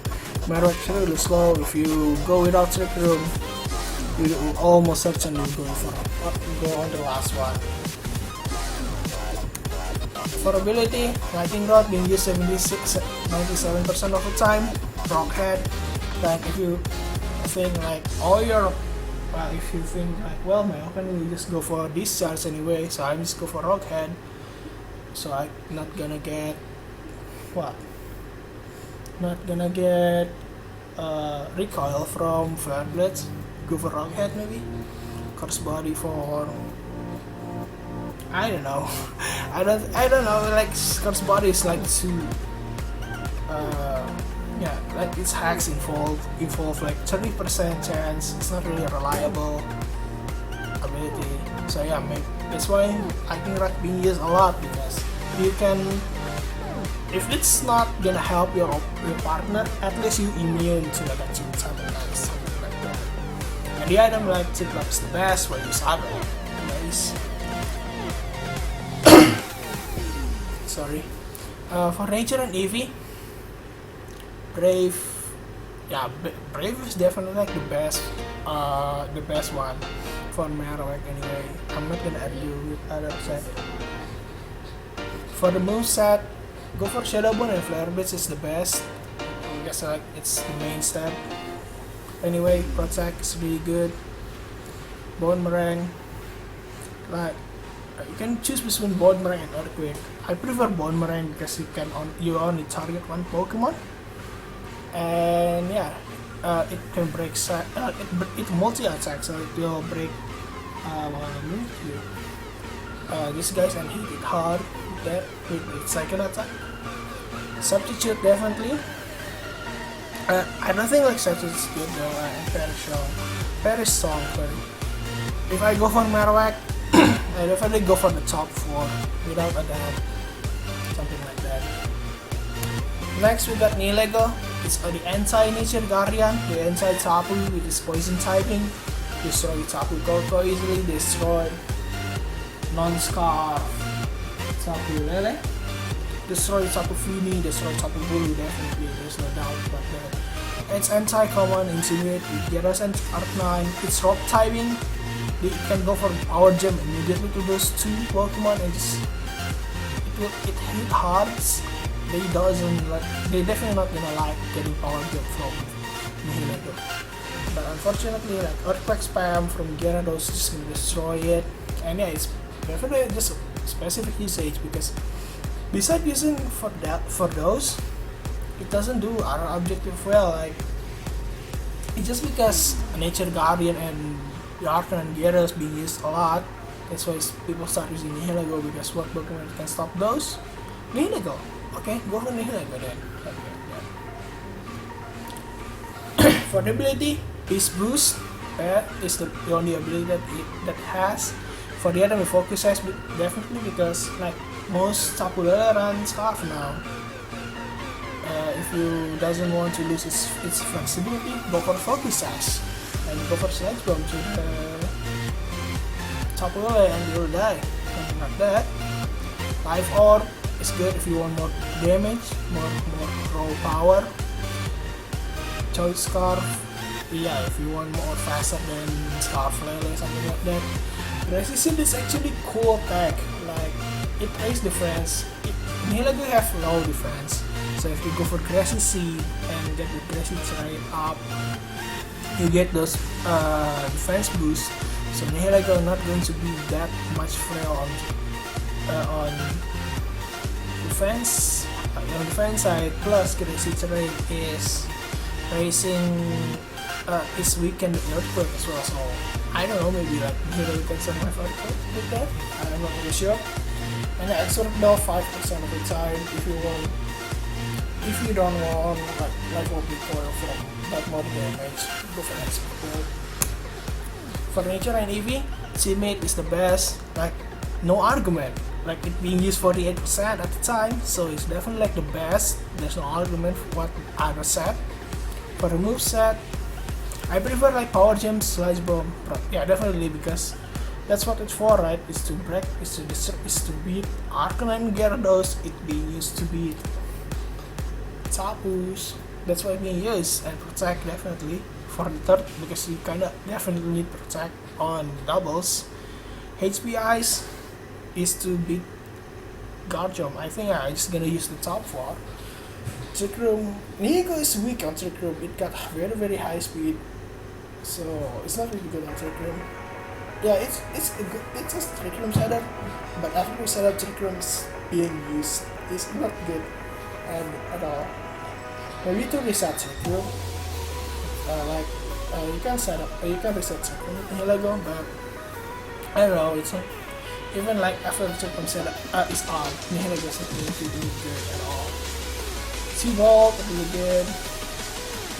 Marowak is really slow. If you go without Trick Room, you will almost certainly go on the last one. For ability, Lightning Rod being used 97% of the time. Rock Head, like if you think like all your if you think like, well, my opponent will just go for Discharge anyway, so I just go for Rock Head, so I'm not gonna get recoil from Flare Blades. Go for Rock Head maybe. Curse Body for I don't know. I don't know. Like Curse Body is like too yeah, like its hacks involve like 30% chance. It's not really a reliable ability. So yeah, that's why I think Rock being used a lot because you can, if it's not gonna help your partner, at least you immune to like a something like that. And the item like Cyclops the best for use other. Nice. Sorry. For Nature and Eevee, Brave, yeah, Brave is definitely like the best one for Marowak anyway. I'm not gonna argue with other set. For the moveset, go for Shadow Bone and Flare Blitz is the best. I guess like it's the main step. Anyway, Protect is really good. Boomerang, like you can choose between Boomerang and Earthquake. I prefer Boomerang because you only target one Pokemon. And yeah, it can break it multi attack, so it will break this guys and hit it hard with its second attack. Substitute definitely. I don't think like Substitute is good though. Very strong. If I go for Marowak, I definitely go for the top 4 without a doubt. Something like that. Next we got Nihilego. It's the anti-Nature Guardian, the anti-Tapu with its poison typing. Destroy Tapu Koko easily, destroy Non-Scarf Tapu Lele, destroy Tapu Fini, destroy Tapu Bulu definitely, there's no doubt about that. It's anti-common, Intimidate with Gyarados and Arcanine, it's rock typing. It can go for Power Gem immediately to those 2 Pokemon and just it hit hard. They definitely not gonna like getting Power Gem from Nihilego. But unfortunately, like Earthquake Spam from Gyarados is just gonna destroy it. And yeah, it's definitely just a specific usage because besides using for those, it doesn't do other objective well. Like it's just because Nature Guardian and Arcan and Gyarados being used a lot. That's why people start using Nihilego because what Pokemon can stop those? Nihilego. Okay, go for Nihilego then. Okay. For the ability, Beast Boost is the only ability that has. For the enemy Focus Sash definitely because like most Tapu Lele run Scarf now. If you doesn't want to lose its flexibility, go for Focus Sash and go for Sledge Bomb to the Tapu Lele and you'll die. Something like that. Life Orb is good if you want more damage, more raw power. Choice Scarf, yeah, if you want more faster than Scarf Lele, something like that. Resistance is actually cool attack, like it takes defense. Nihilego have low defense, so if you go for Grassy Seed and get the Grassy Trade up, you get those defense boosts. So Nihilego not going to be that much frail on defense. On defense side, plus Grassy Trade is raising is weakened the earthquake as well. So I don't know, maybe like you can survive earthquake with that. I'm not really sure. And the expert though 5% of the time if you don't want like what we call from that more damage, go for expert build. For nature and EV, teammate is the best. Like no argument. Like it being used 48% at the time, so it's definitely like the best. There's no argument for what other set. For the move set, I prefer like power gem, slice bomb. Yeah, definitely, because that's what it's for, right? Is to break, is to disrupt, is to beat Arcanine Gyarados. It being used to beat Tapus. That's why it's being used, and protect definitely for the third, because you kinda definitely need protect on doubles. HP Ice is to beat Garchomp. I think I'm just gonna use the top 4. Trick Room, Nico is weak on Trick Room. It got very high speed, so it's not really good on Trick Room. Yeah, it's a Trick Room setup, but after we set up Trick Rooms being used, it's not good at all. Maybe to reset Trick Room, you can reset Trick Room in Lego, but I don't know. It's not. Even like after the Trick Room setup is on, Nihilego doesn't really do good at all. T-Bolt really good,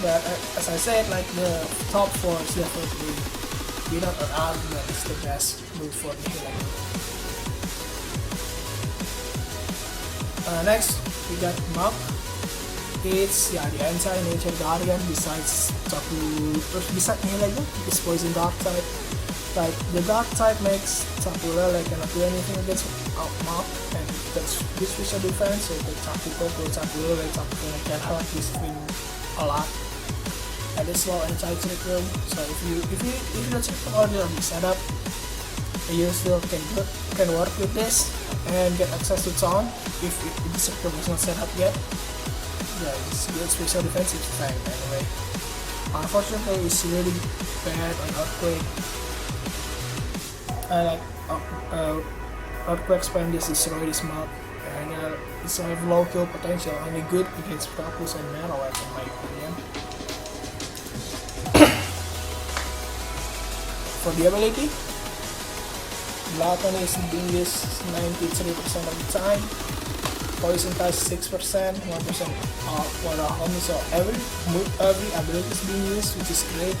but as I said, like the top 4 is definitely, without an argument, is the best move for Nihilego. Next, we got Muk. It's the anti-nature guardian besides Nihilego. It's poison dark type. Like the dark type makes Tapula like cannot do anything against Muk, and that's good special defense. So the Tapula like Tapula can hurt this thing a lot. And it's low anti-trick room. So if you the trick order be set up, you still can work with this and get access to taunt if the trick room is not set up yet. Yeah, it's good special defensive tank anyway. Unfortunately, it's really bad on earthquake. I like Earthquake Spam just destroy this map, and it's have low kill potential, only good against Tapus and Marowak in my opinion. For the ability, Blacken is being used 93% of the time, Poison touch 6%, 1% water home, so every ability is being used, which is great.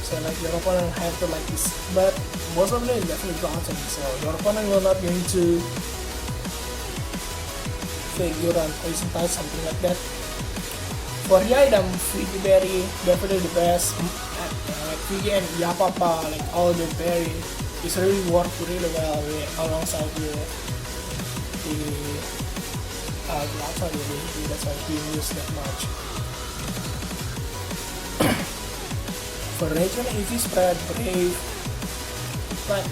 So like your opponent have to like this, but most of them is definitely Gotham, so your opponent will not going to fake you run poison type, something like that. For the item, Fiji Berry, definitely the best. Fiji and Yapapa, like all the berry, is really work really well alongside the Glata ability, that's why we use that much. For nature, if you spread Brave, but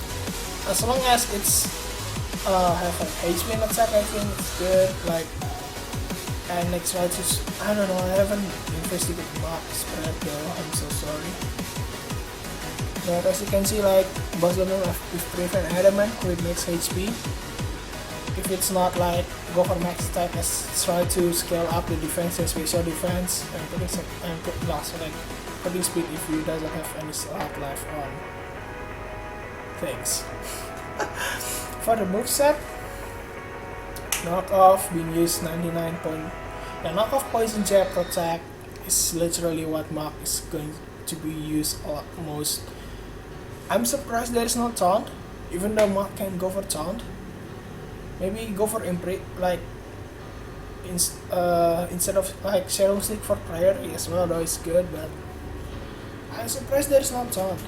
as long as it's have like HP and attack, I think it's good. Like, and next right is, I don't know, I haven't investigated Muk spread though, I'm so sorry. But as you can see, like both of them with Brave and Adamant with max HP. If it's not like go for max attack, let's try to scale up the defense and special defense and put last like putting speed if he doesn't have any slot left on things. For the moveset, knockoff being used 99 point. The knockoff poison jab protect is literally what Muk is going to be used most. I'm surprised there is no taunt, even though Muk can go for taunt. Maybe go for imprint, like instead of like Shadow Stick for priority as well, though it's good, but I'm surprised there's no taunt.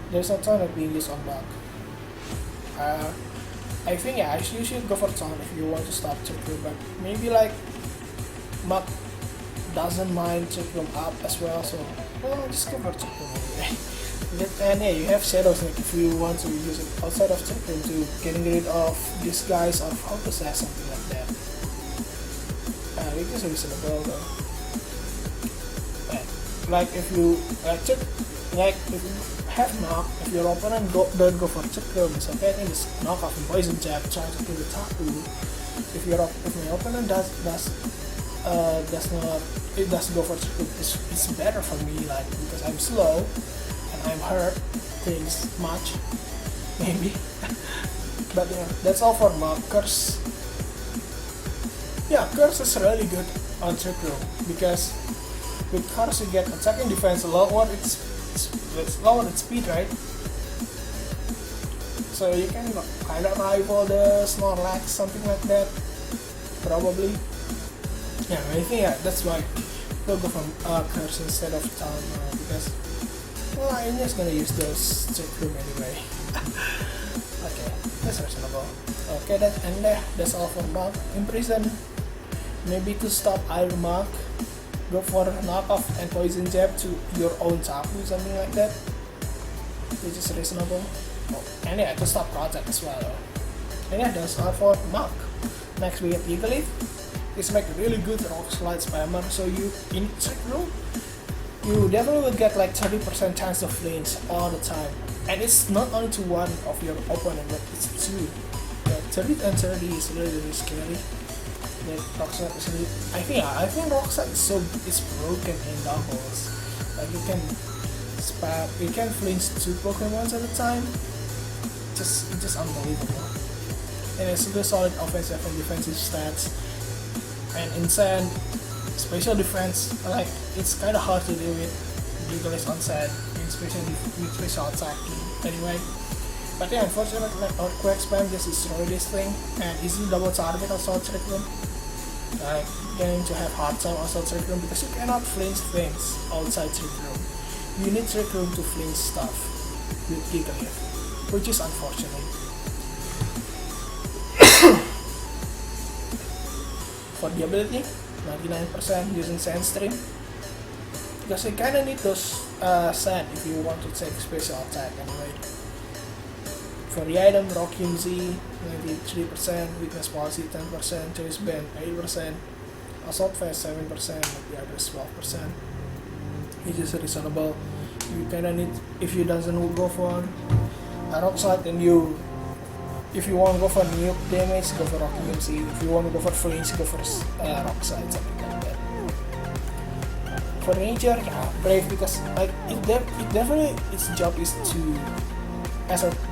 There's no taunt being used on Muk. I think yeah, you should go for taunt if you want to stop Trick Room, but maybe like Muk doesn't mind Trick Room up as well, so well, just go for Trick Room anyway. And yeah, you have Shadow Snake if you want to use it outside of Trick Room to getting rid of disguise or how to say something like that. It is reasonable though. Like if you if you have knock, if your opponent don't go for Trick Room, it's okay. I think it's knock off and poison jab, try to kill the Tapu. If my opponent does does go for trick room. It's better for me, like, because I'm slow and I'm hurt things much maybe. But yeah, that's all for Mark. Curse. Yeah, Curse is really good on trick room because with Curse you get attacking defense, lower its speed, right? So you can kind of rival the Snorlax, something like that, probably. Yeah, I think that's why we'll go from Curse instead of Talma because, well, I'm just gonna use those trick room anyway. Okay, that's reasonable. Okay, that's all for Mark. Imprison. Maybe to stop Iron Mark, go for knockoff and poison jab to your own Tapu, something like that, which is reasonable. Oh, and yeah, to stop Project as well. And yeah, that's all for Mark. Next we get Eagle. This make a really good rock slide spammer, so you in trick room you definitely will get like 30% chance of flinch all the time. And it's not only to one of your opponent, but it's two. Yeah, 30 and 30 is really scary. Like Rockslide is really, I think Rockslide is broken in doubles. Like you can flinch two Pokemon at a time. It's just unbelievable. And it's really solid offensive and defensive stats. And insane special defense. Like it's kind of hard to deal with Gigalith on set, especially with special attacking. Anyway. But yeah, unfortunately, like Earthquake spam just destroy this thing and easily double target Assault Trick Room. Like going to have hard time Assault Trick Room because you cannot flinch things outside Trick Room. You need Trick Room to flinch stuff with Gigalith, which is unfortunate. For the ability, 99% using Sandstream because you kinda need those sand if you want to take special attack anyway. For the item, Rock Z 93%, Weakness Policy 10%, Choice Band 8%, Assault Vest 7%, the others 12%. Which is reasonable. You kinda need, if you doesn't go for a Rock Slide, then if you want to go for nuke damage, go for Rock Z. If you want to go for flinch, go for Rock Slide, something like that. For Ranger, Brave, because like it definitely its job is to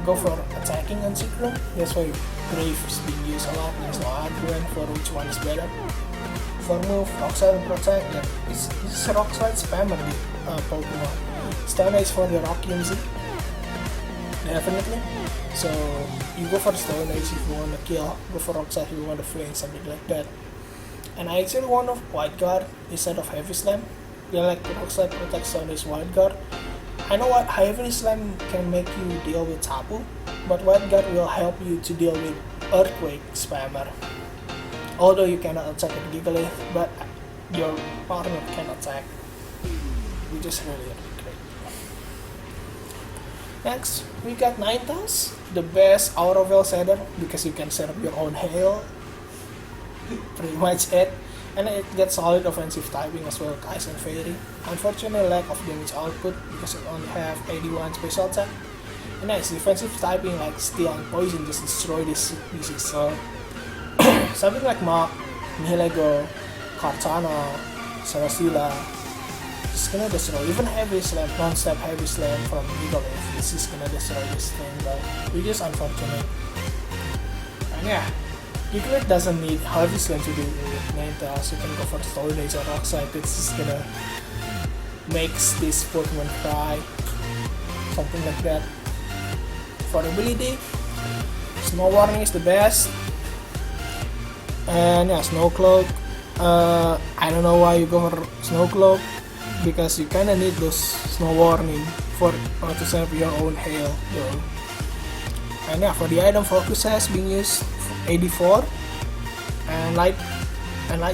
go for attacking on Trick Room. That's why Brave is being used a lot. There's no argument for which one is better. For move, Rock Slide and Protect, it's a Rock Slide spammer with Pokemon. Stone Age for the Rock Z, definitely. So you go for Stone Age if you want to kill, go for Rock Slide if you want to flinch, something like that. And I actually want a White Guard instead of Heavy Slam. Yeah, like Rock Slide, Protect, Stone Age, White Guard. I know what Heavy Slam can make you deal with Tapu, but White Guard will help you to deal with Earthquake spammer. Although you cannot attack with Gigalith, but your partner can attack, which is really great. Next, we got Ninetales, the best Auroville setter because you can set up your own hail. Pretty much it. And it gets solid offensive typing as well, Ice and Fairy. Unfortunately, lack of damage output because it only have 81 special attack. And nice defensive typing like Steel and Poison just destroy this species. So something like Mach, Nihilego, Kartana, Sarasila, it's gonna destroy. Even Heavy Slam, non-step Heavy Slam from Gigalith, this is gonna destroy this thing, but which is unfortunate. And yeah, Gigalith doesn't need Heavy Slam to do it with Ninetales. You can go for Stone Age or Rock Slide. It's just gonna makes this Pokemon cry, something like that. For ability, Snow Warning is the best. And yeah, Snow Cloak. I don't know why you go for Snow Cloak because you kinda need those Snow Warning for to set up your own hail. Though. And yeah, for the item, Focus has been used 84, and Light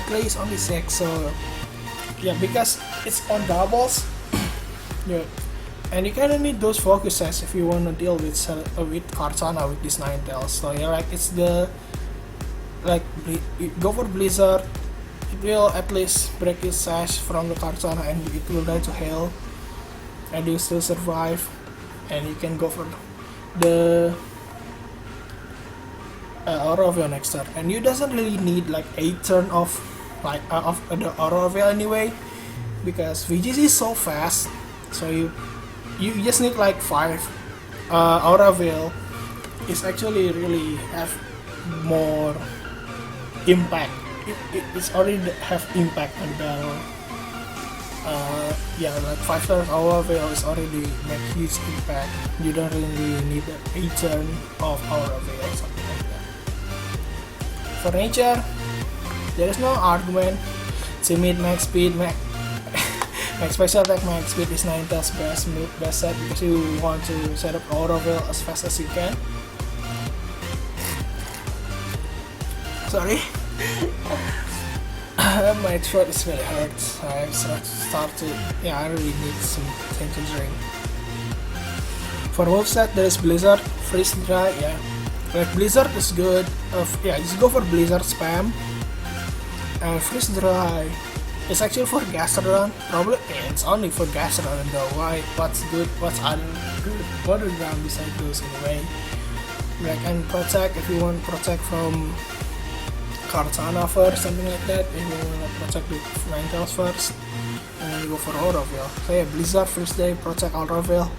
Clay is only 6. So yeah, because it's on doubles. Yeah. And you kinda need those focuses if you wanna deal with Kartana with this Ninetales. So yeah, like it's the go for Blizzard. It will at least break his sash from the Kartana and it will die to Hail, and you still survive. And you can go for the Aura of your next turn. And you doesn't really need like 8 turn of like of the Aura Veil anyway, because VGC is so fast, so you just need like 5 Aura Veil. It's actually really have more impact. It's already have impact on battle. Yeah, like 5-star Aura Veil is already make huge impact. You don't really need a turn of Aura Veil or something like that. For nature, there is no argument. Timid, max speed, max special attack, max speed is Ninetales best set because you want to set up Aura Veil as fast as you can. Sorry. My throat is really hurts. I I really need some attention drink. For moveset, there is Blizzard, Freeze Dry. Yeah, like Blizzard is good. Yeah, just go for Blizzard spam. And Freeze Dry is actually for Gastrodon. Probably it's only for Gastrodon though. Why? What's good? What's other ground besides those anyway? Like, and protect if you want protect from Kartana first, something like that. If you want to protect with Ninetales first, and then you go for Aura Veil. So yeah, Blizzard, First Day, protect Aura Veil.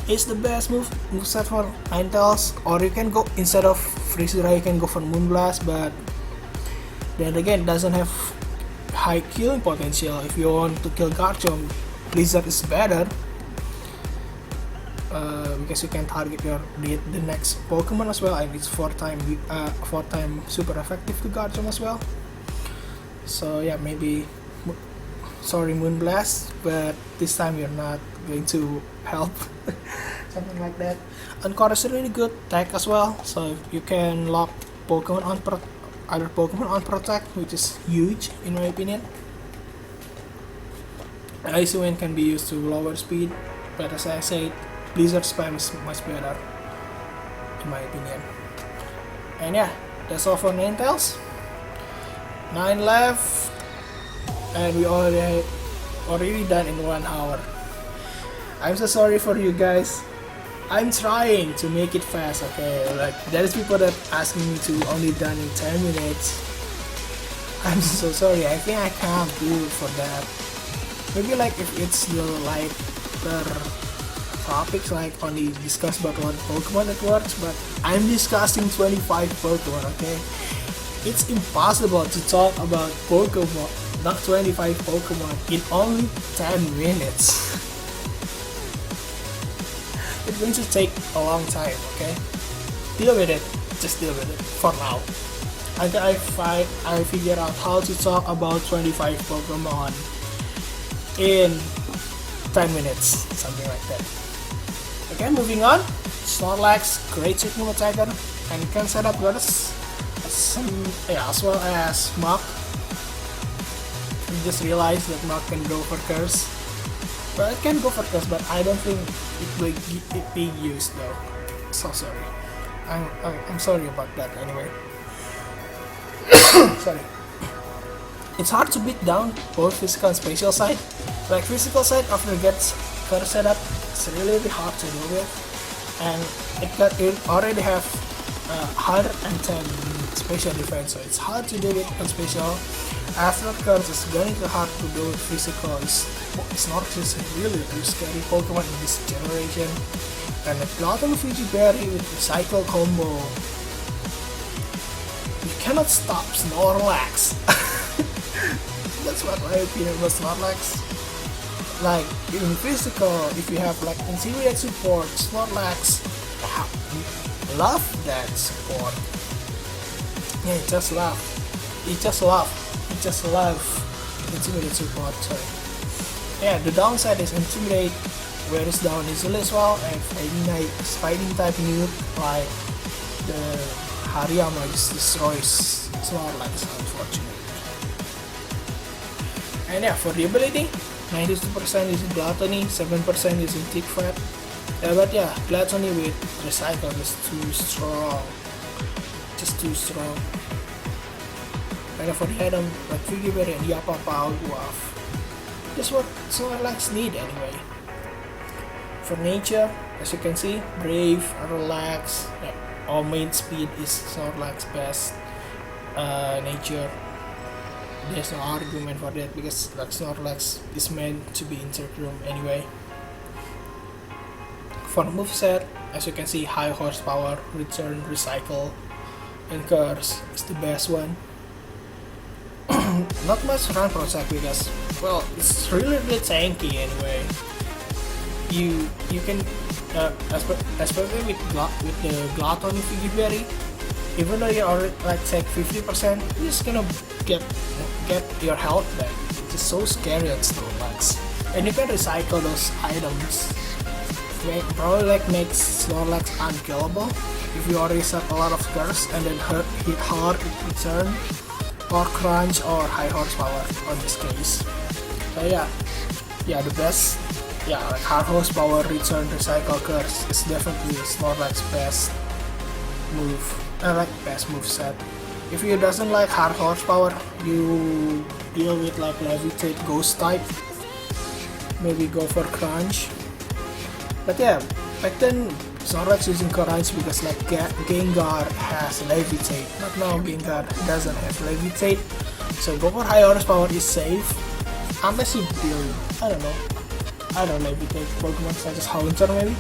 It's the best moveset for Ninetales. Or you can go, instead of Freeze Dry, you can go for Moonblast, but then again, it doesn't have high killing potential. If you want to kill Garchomp, Blizzard is better. Because you can target the next Pokemon as well, and it's 4 times super effective to Garchomp as well. So yeah, maybe Moonblast, but this time you're not going to help. Something like that. Encore is a really good tech as well, so you can lock Pokemon on other Pokemon on protect, which is huge in my opinion. Icy Wind can be used to lower speed, but as I said, Blizzard spam is much better in my opinion. And yeah, that's all for Ninetales. 9 left, and we already done in 1 hour. I'm so sorry for you guys. I'm trying to make it fast, okay? Like, there is people that asking me to only done in 10 minutes. I'm so sorry. I think I can't do it for that. Maybe like if it's the lighter topics, like only discuss about one Pokemon, it works, but I'm discussing 25 Pokemon, okay? It's impossible to talk about Pokemon, not 25 Pokemon, in only 10 minutes. It's going to take a long time, okay? Deal with it. Just deal with it for now. Until I figure out how to talk about 25 Pokemon in 10 minutes, something like that. Okay, moving on. Snorlax, great Signal attacker, and can set up Goddess as well as Mach. We just realized that Mach can go for Curse. Well, it can go for Curse, but I don't think it being used though. So sorry. I'm sorry about that anyway. Sorry. It's hard to beat down both physical and spatial side. Like physical side after it gets Curse set up, it's really hard to deal with, and it already have 110 special defense, so it's hard to deal with on special. After Curse, it's going to be hard to do with physical. Snorlax is really scary Pokemon in this generation, and a Glottal Berry with Recycle combo. You cannot stop Snorlax. That's what my opinion about Snorlax. Like in physical, if you have like Intimidate support, Snorlax love that support. Yeah, it just love Intimidate support. Sorry. Yeah, the downside is Intimidate wears down easily as well, and fighting type nuke like the Hariyama just destroys Snorlax, unfortunately. And yeah, for the ability, 92% using Gluttony, 7% using Thick Fat. But yeah, Gluttony with Recycle is too strong. Just too strong. And for the item, like Frigiberry and Yappa Guaf. That's what Snorlax need anyway. For nature, as you can see, Brave, Relax, all main speed is Snorlax best nature. there's no argument for that because like Snorlax is meant to be in Trick Room anyway. For moveset, as you can see, high horsepower, return, recycle, and curse is the best one. Not much run protect because, well, it's really tanky anyway. You can, especially with the Glutton Berry, even though you already like take 50%, you're just gonna get your health back. It's just so scary at Snorlax, and you can recycle those items. Probably like makes Snorlax unkillable if you already set a lot of curse and then hit hard with return or crunch or high horsepower on this case. So yeah, the best, like hard horsepower, return, recycle, curse is definitely Snorlax's best move. Like best move set. If you doesn't like hard horsepower, you deal with like levitate, ghost type. Maybe go for crunch. But yeah, back then Snorlax using crunch because like Gengar has levitate, but now Gengar doesn't have levitate. So go for high horsepower is safe, unless you deal, I don't levitate Pokemon such as Haunter maybe.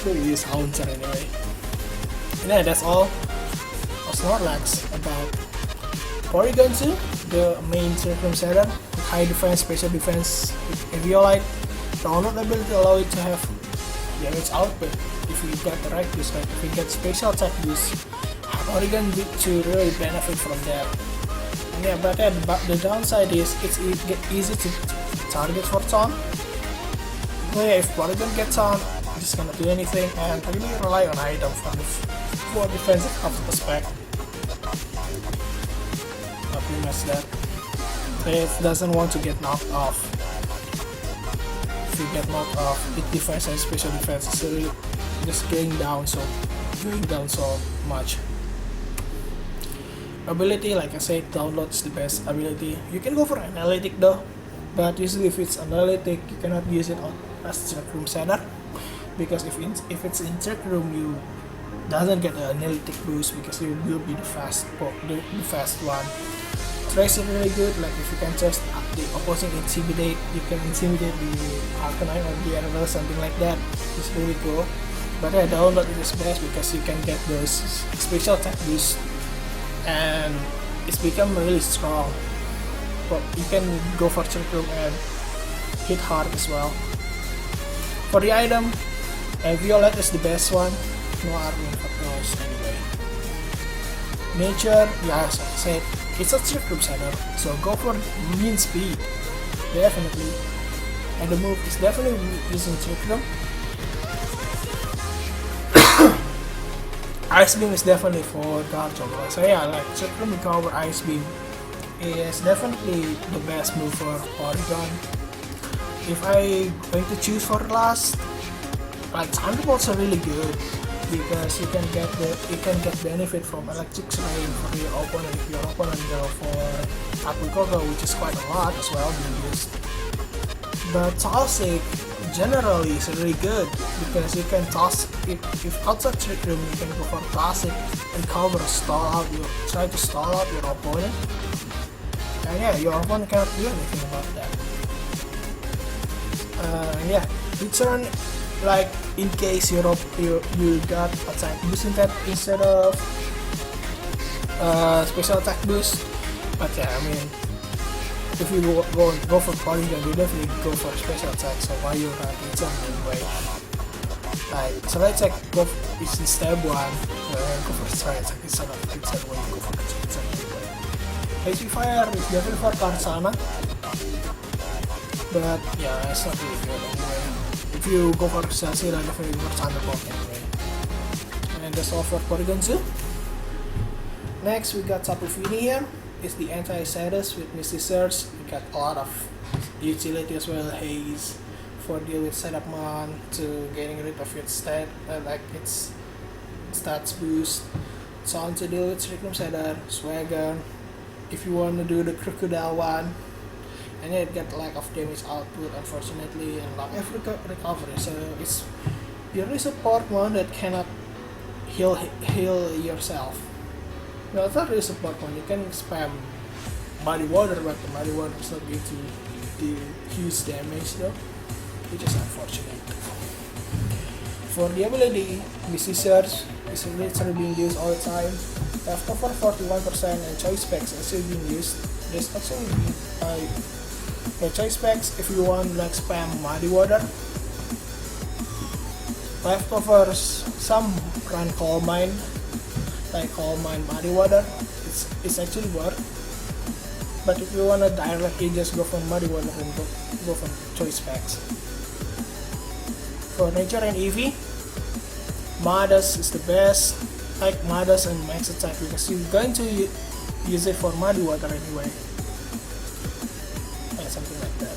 Maybe use Haunter anyway. And yeah, that's all of Snorlax about Porygon 2, the main circumcenter with high defense, special defense with Eviolite. Download ability allow it to have damage output if you get the right boost. Like if you get special attack boost, Porygon to really benefit from that. And yeah, but the downside is it's easy to target for Taunt. So yeah, if Porygon gets on, it's just gonna do anything and really rely on item for defensive aspect. Pretty much that. So it doesn't want to get knocked off. If you get knocked off, it defense and special defense is really just going down so much. Ability, like I said, download is the best ability. You can go for analytic though, but usually if it's analytic, you cannot use it on as Trick Room Center because if it's in Trick Room, you doesn't get the analytic boost because you will be the fast one. Trace is really good, like if you can just the opposing intimidate, you can intimidate the Arcanine or the Animal, something like that. It's really cool. But yeah, download is best because you can get those special attack boost and it's become really strong. But you can go for Trick Room and hit hard as well. For the item, Violet is the best one. No argument for those anyway. Nature, yeah, as I said, it's a Trick Room Center, so go for mean speed, definitely. And the move is definitely using Trick Room. Ice Beam is definitely for Dark Chocolate. So yeah, like Trick Room recover Ice Beam is definitely the best move for Porygon. If I going to choose for last, like Thunderbolts are really good because you can get benefit from Electric Rain for your opponent if your opponent go for Aquacoco, which is quite a lot as well being used. But Toxic generally is really good because you can toss if outside Trick Room you can go for Toxic and cover try to stall out your opponent, and yeah, your opponent cannot do anything about that. Yeah, return, like in case you got attack boost instead of special attack boost. But yeah, I mean, if you go for Porygon, you definitely go for special attack. So why you not return anyway? Like so, let's check it's in step 1. Go for strike attack instead of return when you go for return anyway. HP Fire is definitely for Karsana, but yeah, it's not really good anyway. If you go for Sassy, then definitely go for Thunderbolt anyway. And that's all for Porygon 2. Next, we got Tapu Fini here. It's the anti-status with Misty Surge. We got a lot of utility as well. Haze for deal with Setup Mon to getting rid of its its stats boost. Sound to deal with Trick Room Center, Swagger. If you want to do the Crocodile one, and it got lack of damage output unfortunately and lack of recovery, so it's purely support one that cannot heal yourself. No, it's not really support one, you can spam Muddy Water, but the Muddy Water is not going to do huge damage though, which is unfortunate. For the ability, the scissors is literally being used all the time. Leftover 41% and choice specs are still being used. There's actually the choice specs if you want like spam Muddy Water. Leftovers, some run Coal Mine, like Coal Mine Muddy Water. It's actually work. But if you wanna directly just go for Muddy Water and go for choice specs. For nature and EV, Madas is the best. Like Madas and Max Attack because you're going to use it for Muddy Water anyway. Yeah, something like that.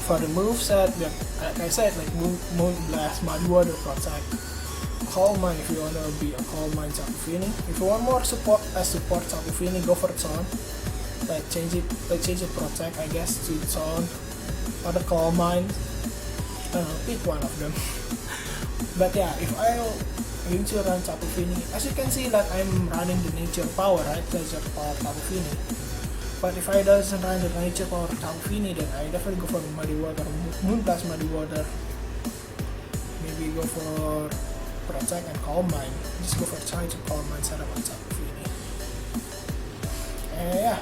For the moveset, like I said, like Moon Blast, Muddy Water, Protect, Coal Mine if you wanna be a Coal Mine Tapu Fini. If you want more support Tapu Fini, go for Taunt. Like change it Protect I guess to Taunt or the Coal Mine. Pick one of them. But yeah, if I'm going to run Tapu Fini, as you can see, like I'm running the nature power, right? Nature power Tapu Fini. But if I doesn't run the nature power Tapu Fini, then I definitely go for Muddy Water, Moon Blast Muddy Water. Maybe go for Protect and Coal Mine. Just go for Charge and Coal Mine setup on Tapu Fini. And yeah,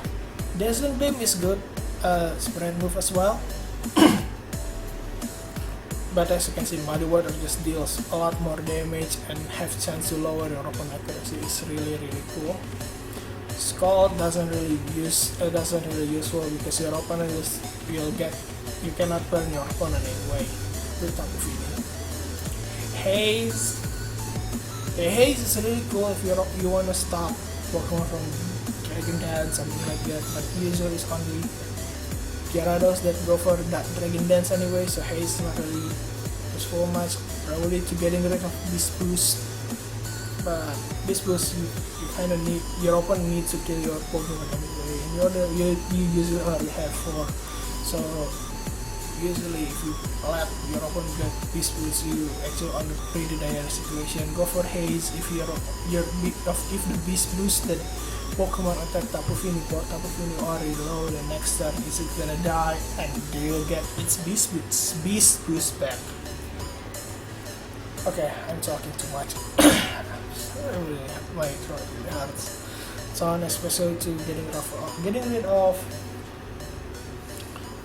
Dazzling Beam is good spread move as well. But as you can see, Muddy Water just deals a lot more damage and have chance to lower your opponent accuracy. It's really cool. Skull doesn't really useful because your opponent you cannot burn your opponent anyway with Tapu Fini. Haze. The Haze is really cool if you wanna stop Pokemon from Dragon Dance, something like that. But usually it's only Gyarados that go for that Dragon Dance anyway, so Haze is not really useful much. Probably to getting rid of this boost, but this boost you kind of need, your opponent needs to kill your Pokemon anyway, and you usually already have 4. So usually if you let your opponent get this boost, you actually on a pretty dire situation. Go for Haze if if the beast boosted Pokemon attack Tapu Fini already low, the next turn is it gonna die and they will get its beast boost back. Okay, I'm talking too much. My throat really hurts. So especially to getting rid of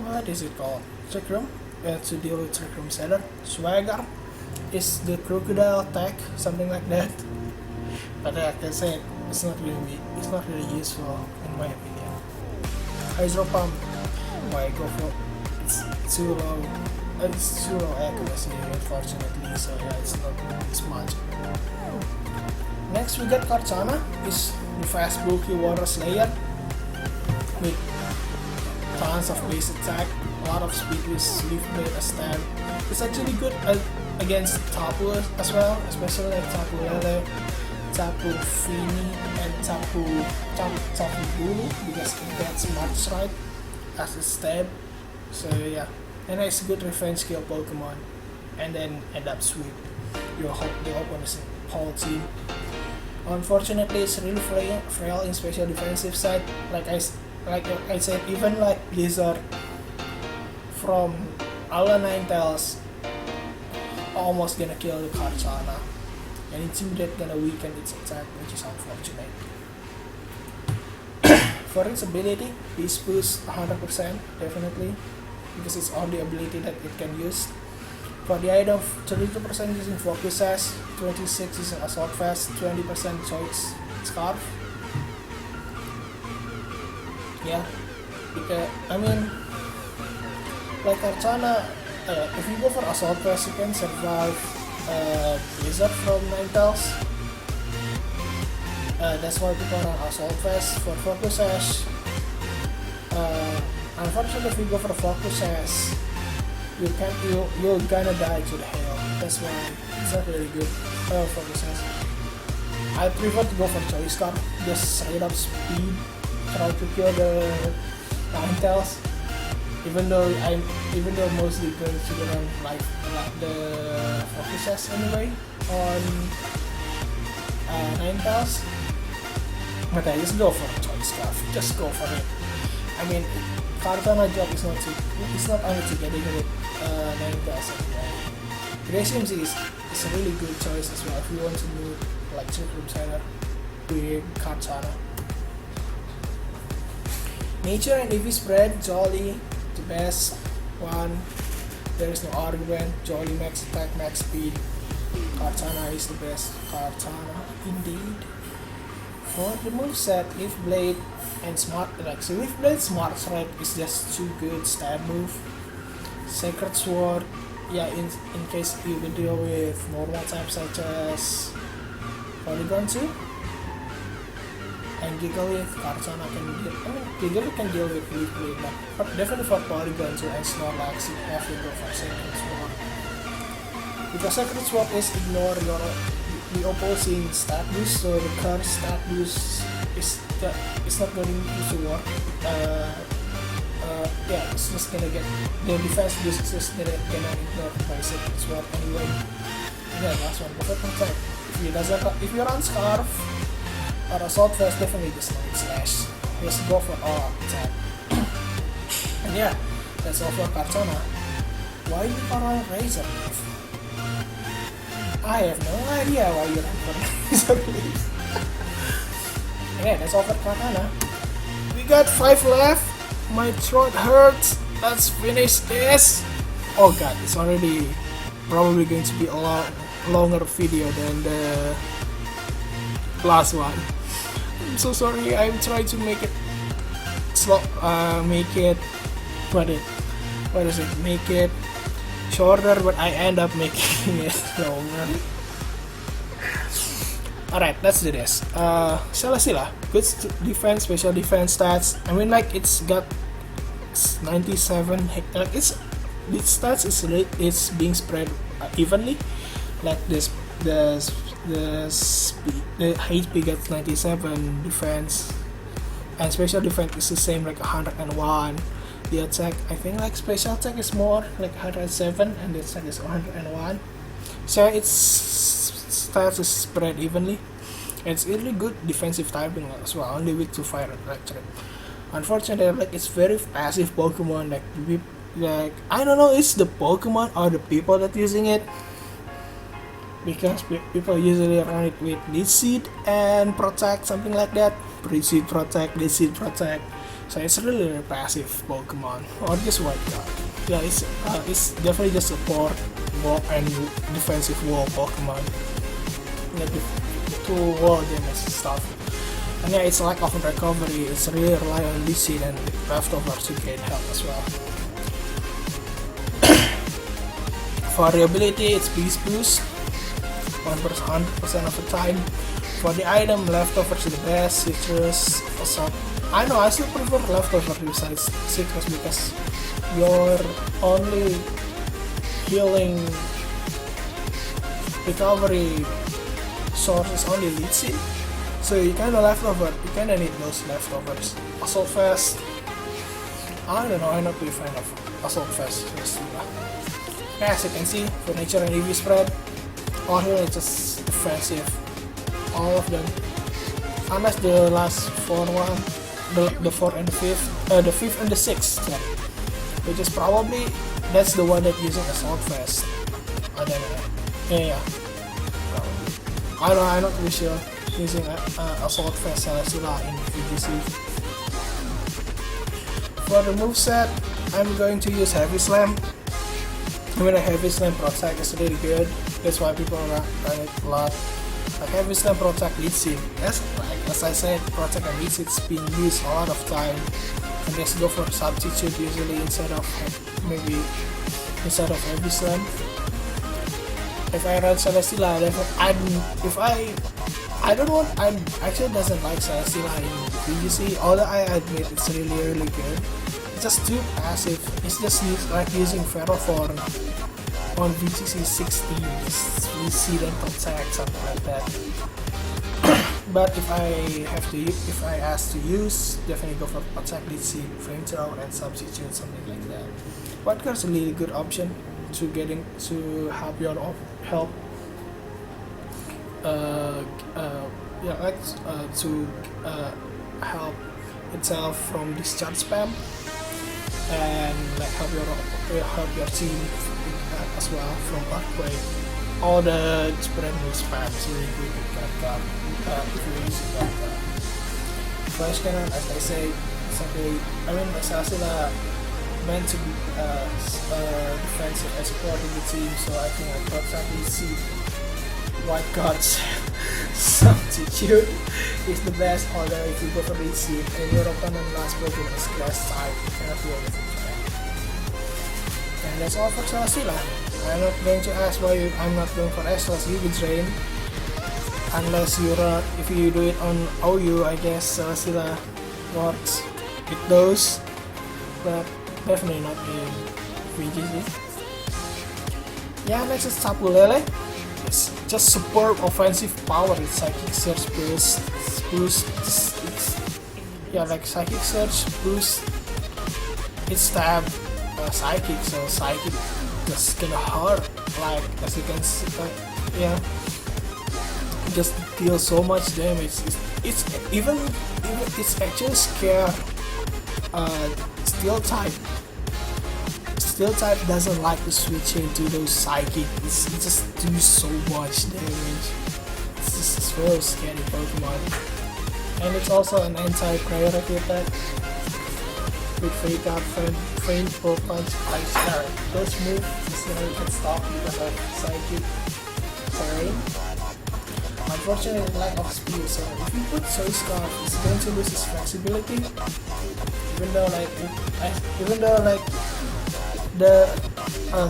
what is it called? Trick Room. To deal with Trick Room Setter. Swagger is the crocodile attack, something like that. But like I said, it's not really useful in my opinion. Hydro Pump, why go for it's too low. It's too low accuracy, unfortunately. So yeah, it's not as much. Next we got Karchana, is the fast bulky water slayer with tons of base attack, a lot of speed with Leaf Blade as stab. It's actually good against Tapu as well, especially like Tapu Lele, Tapu Fini, and Tapu Bulu because it gets much right as a stab. So yeah, and it's a good revenge skill Pokemon, and then end up sweep your the opponent's whole team. Unfortunately, it's really frail in special defensive side. Like I said, even like Blizzard from Ala Ninetales almost gonna kill the Karchana, and Intimidate gonna weaken its attack, which is unfortunate. For its ability, Beast Boost 100% definitely, because it's all the ability that it can use. For the item, 32% using Focus Sash, 26% using Assault Vest, 20% Choice Scarf. Yeah, because I mean, like Karchana, if you go for Assault Vest, you can survive Blizzard from Ninetales. That's why people run Assault Vest. For Focus Sash, unfortunately, if you go for Focus Sash, you're gonna die to the hell. That's why it's not really good. Focus Sash. I prefer to go for Choice Scarf, just straight up speed, try to kill the Ninetales. Even though mostly going to run like the Focus Sash anyway on Ninetales. But I just go for a choice scarf. Just go for it. I mean, Kartana job is not only to getting it 9,000. Right? SMC is a really good choice as well if you want to move like trick room center with Kartana. Nature and EV spread, Jolly, the best one. There is no argument. Jolly max attack, max speed. Kartana is the best. Kartana indeed. For the moveset, Leaf Blade and Smart like so Leaf Blade Smart Strike is just too good stab move. Sacred Sword, yeah, in case you will deal with normal types such as Polygon 2 and Gigalith, Kartana can deal. I mean, Gigalith can deal with Leaf Blade, but definitely for Polygon 2 and Snorlax, you have to go for Sacred Sword. Because Sacred Sword is ignore the opposing stat boost, so the current stat boost is not going to work. Yeah, it's just gonna get the defense boost is just gonna ignore by Sacred Sword anyway. Yeah, last one, Perfect Protect. If you run Scarf or Assault Vest, definitely just Night Slash. Just go for all attack. And yeah, that's all for Kartana. Why you run Razor Leaf? I have no idea why you run for Razor Leaf. Yeah, that's all for Kartana. We got 5 left. My throat hurts. Let's finish this. Oh god, it's already probably going to be a lot longer video than the last one. I'm so sorry. I'm trying to make it slow. Make it shorter, but I end up making it longer. Alright, let's do this. Celesteela, good defense, special defense stats. I mean, like it's got 97. Like its stats it's being spread evenly. Like this, the HP gets 97 defense, and special defense is the same, like 101. The attack, I think, like special attack is more like 107, and the attack is 101. So its stats is spread evenly. It's really good defensive typing as well, only weak to fire and electric. Unfortunately, like it's very passive Pokemon. Like I don't know, it's the Pokemon or the people that using it, because people usually run it with Lead Seed and Protect, something like that. Lead Seed Protect, Lead Seed Protect. So it's really a passive Pokemon, or just White Guard. Yeah, it's definitely just support, wall, and defensive wall Pokemon. Like to wall damage stuff. And yeah, it's lack of recovery. It's really rely on Lead Seed and leftovers to gain health as well. For the ability, it's Beast Boost 100% of the time. For the item, leftovers is the best. Citrus, Assault. I know, I still prefer leftover besides Citrus because your only healing recovery source is only Lead Seed. So you kinda need those leftovers. Assault Vest, I don't know, I'm not really fan of Assault Vest. As you can see, for Nature and EV spread, all here is just defensive. All of them. Unless the last 4 one. The 4th and the 5th, the 5th and the 6th, yeah. Which is probably that's the one that using Assault Vest. I don't know. Yeah. Probably. I'm not really sure using Assault Vest Celesteela in VGC. For the moveset, I'm going to use Heavy Slam. I mean, a Heavy Slam Protect is really good. That's why people run it a lot. Like Heavy Slam Protect Lead Seed. As I said, Protect and Lead Seed's been used a lot of time. And just go for substitute usually instead of Heavy Slam. If I run Celesteela, I actually doesn't like Celesteela in VGC, although I admit it's really good. It's just too passive. It's just like using Ferrothorn on VGC 16, just Seed and Protect, something like that. But if I ask to use, definitely go for Protect, Lead Seed, Flamethrower, and Substitute, something like that. White Guard's a really good option to help to help itself from discharge spam, and like help your team as well from earthquake. All the spread spams really good with that gun if you're using that gun. Flash cannon, as I say, Sasila meant to be defensive and supporting the team, so I think I constantly see White God's substitute is the best order if you go for receive and your opponent last Pokemon is grass type, you cannot do anything for that. And that's all for Sasila. I'm not going to ask why I'm not going for S-Class UV Drain unless if you do it on OU, I guess Sasila works with those, but definitely not in VGC. Yeah, next is Tapu Lele. It's just superb offensive power. It's Psychic Surge boost. Like Psychic Surge boost. It's stab Psychic, so Psychic just gonna hurt. Like as you can see, just deal so much damage. It's actually scare Steel type. Steel type doesn't like to switch into those Psychic. It just do so much damage. It's just very scary Pokemon. And it's also an anti-priority attack with Fake Out, Faint, Pull Punch, Ice Star. Those moves you can stop because of Psychic terrain. Unfortunately, lack of speed, so if you put Choice Scarf, it's going to lose its flexibility. Even though the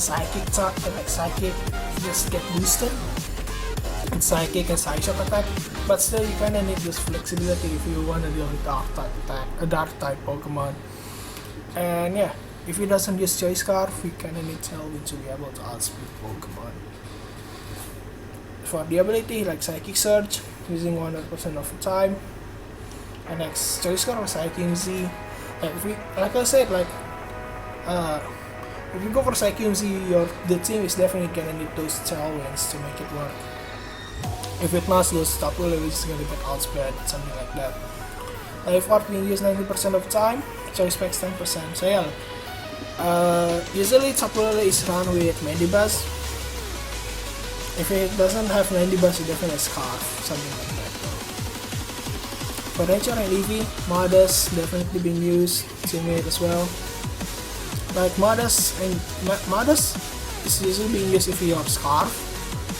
Psychic just get boosted with Psychic and Side Shot attack, but still you kinda need this flexibility if you wanna deal with Dark type Pokemon. And yeah, if he doesn't use Choice Scarf, we kinda need Tailwind to be able to outspeed Pokemon. For the ability, like Psychic Surge, using 100% of the time, and next Choice Scarf or Psychic Z. If you go for Psychic Z, the team is definitely gonna need those Tailwinds to make it work. If it not, those Tapu Lele is gonna get outspread, something like that. Life Orb being used 90% of the time, Choice Specs 10%. So yeah, usually Tapu Lele is run with Mandibuzz. If it doesn't have Mandibuzz, you definitely Scarf, something like that. For Nature and Eevee, Modest definitely being used, Timid as well. Like Modest is usually being used if you have Scarf,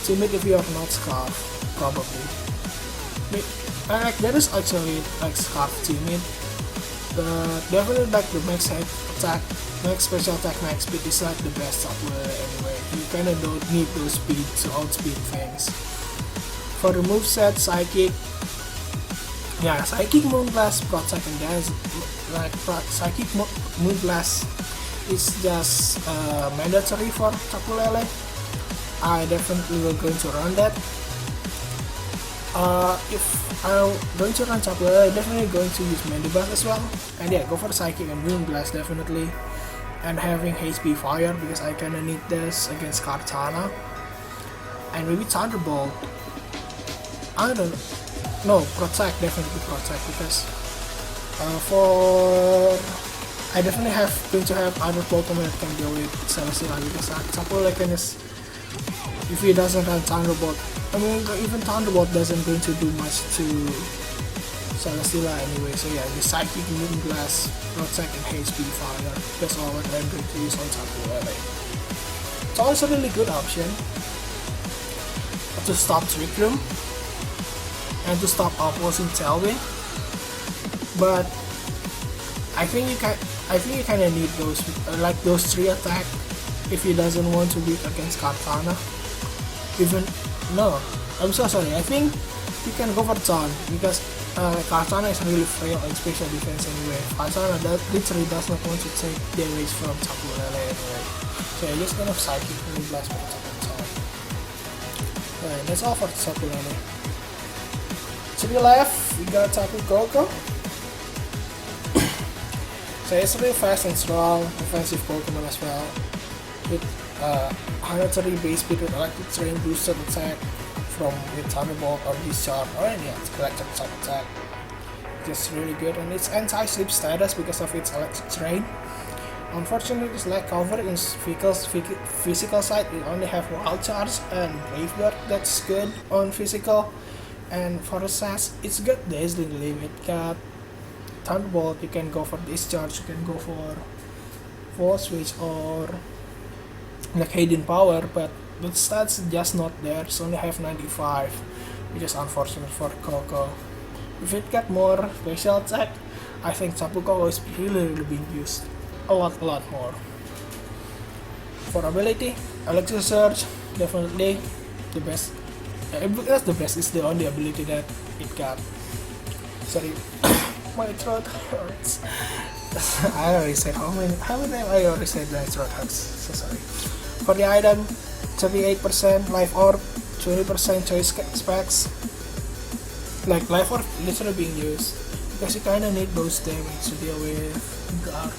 Timid if you have not Scarf, probably. Like there is actually like Scarf Timid, but definitely like the max attack, max special attack, max speed is like the best software anyway. You kinda don't need those speed to outspeed things. For the moveset, Psychic Moonblast, Protect and Dance. Like Psychic Moonblast is just mandatory for Tapu Lele. I definitely will going to run that. If I'm going to run Tapu Lele, I'm definitely going to use Mandibuzz as well. And yeah, go for Psychic and Moonblast definitely. And having HP Fire because I kinda need this against Kartana. And maybe Thunderbolt. I don't know. Protect, definitely Protect because I definitely going to have other Pokemon that can deal with Celesteela because Tapu Lele can just, if he doesn't run Thunderbolt, even Thunderbolt doesn't going to do much to Celesteela anyway. So yeah, the Psychic, Moonblast, Protect and HP Fire, that's all what I'm going to use on Tapu Lele. It's also a really good option to stop Trick Room and to stop opposing Tailwind, but I think you kinda need those those 3 attack if he doesn't want to beat against Kartana. I'm so sorry, I think you can go for Taunt because Kartana is really frail in special defense anyway. Kartana literally does not want to take damage from Tapu Lele anyway. So you're just gonna Psychic Moonblast for Taunt. Alright, that's all for Tapu Lele. To the left, we got Tapu Koko. So it's really fast and strong, offensive Pokemon as well. With 130 base speed with Electric Terrain boosted attack from with Thunderbolt or Discharge or any electric type attack. Just really good, and it's anti-sleep status because of its electric terrain. Unfortunately, it's lack cover in physical side. We only have Wild Charge and Gravebird. That's good on physical. And for the sass, it's got Dazzling Gleam. It got Thunderbolt. You can go for Discharge. You can go for Volt Switch or like Hidden Power, but the stats just not there. It's only have 95, which is unfortunate for Coco. If it got more special attack, I think Tapu Koko is really being used a lot more. For ability, Electric Surge, definitely the best. That's the best. It's the only ability that it got. Sorry, my throat hurts. I already said how many times I already said my throat hurts. So sorry. For the item, 38% Life Orb, 20% Choice Specs. Like Life Orb literally being used because you kinda need those damage to deal with guard.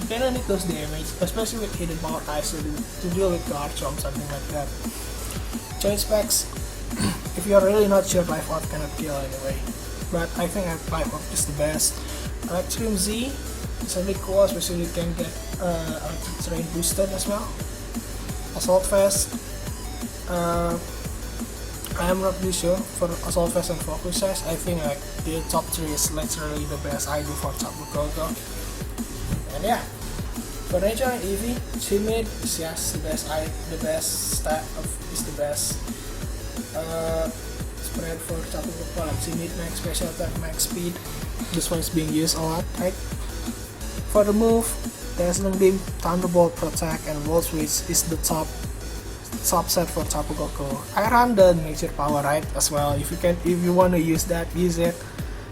You kinda need those damage, especially with Hidden Power types to deal with guard jump, something like that. Choice Specs, if you're really not sure, Life Orb cannot kill anyway. But I think Life Orb is the best. Electrium Z is really cool, especially you can get electric terrain boosted as well. Assault Vest, I am not really sure for Assault Vest and Focus Sash. I think like the top 3 is literally the best item for Tapu Koko. And yeah, for Nature and Eevee, Timid is just the best stat is the best spread for Tapu Koko, like Timid, max special attack, max speed. This one is being used a lot, right? For the move, Dazzling Beam, Thunderbolt, Protect, and Volt Switch is the top set for Tapu Koko. I run the Nature Power right as well. If you want to use that, use it.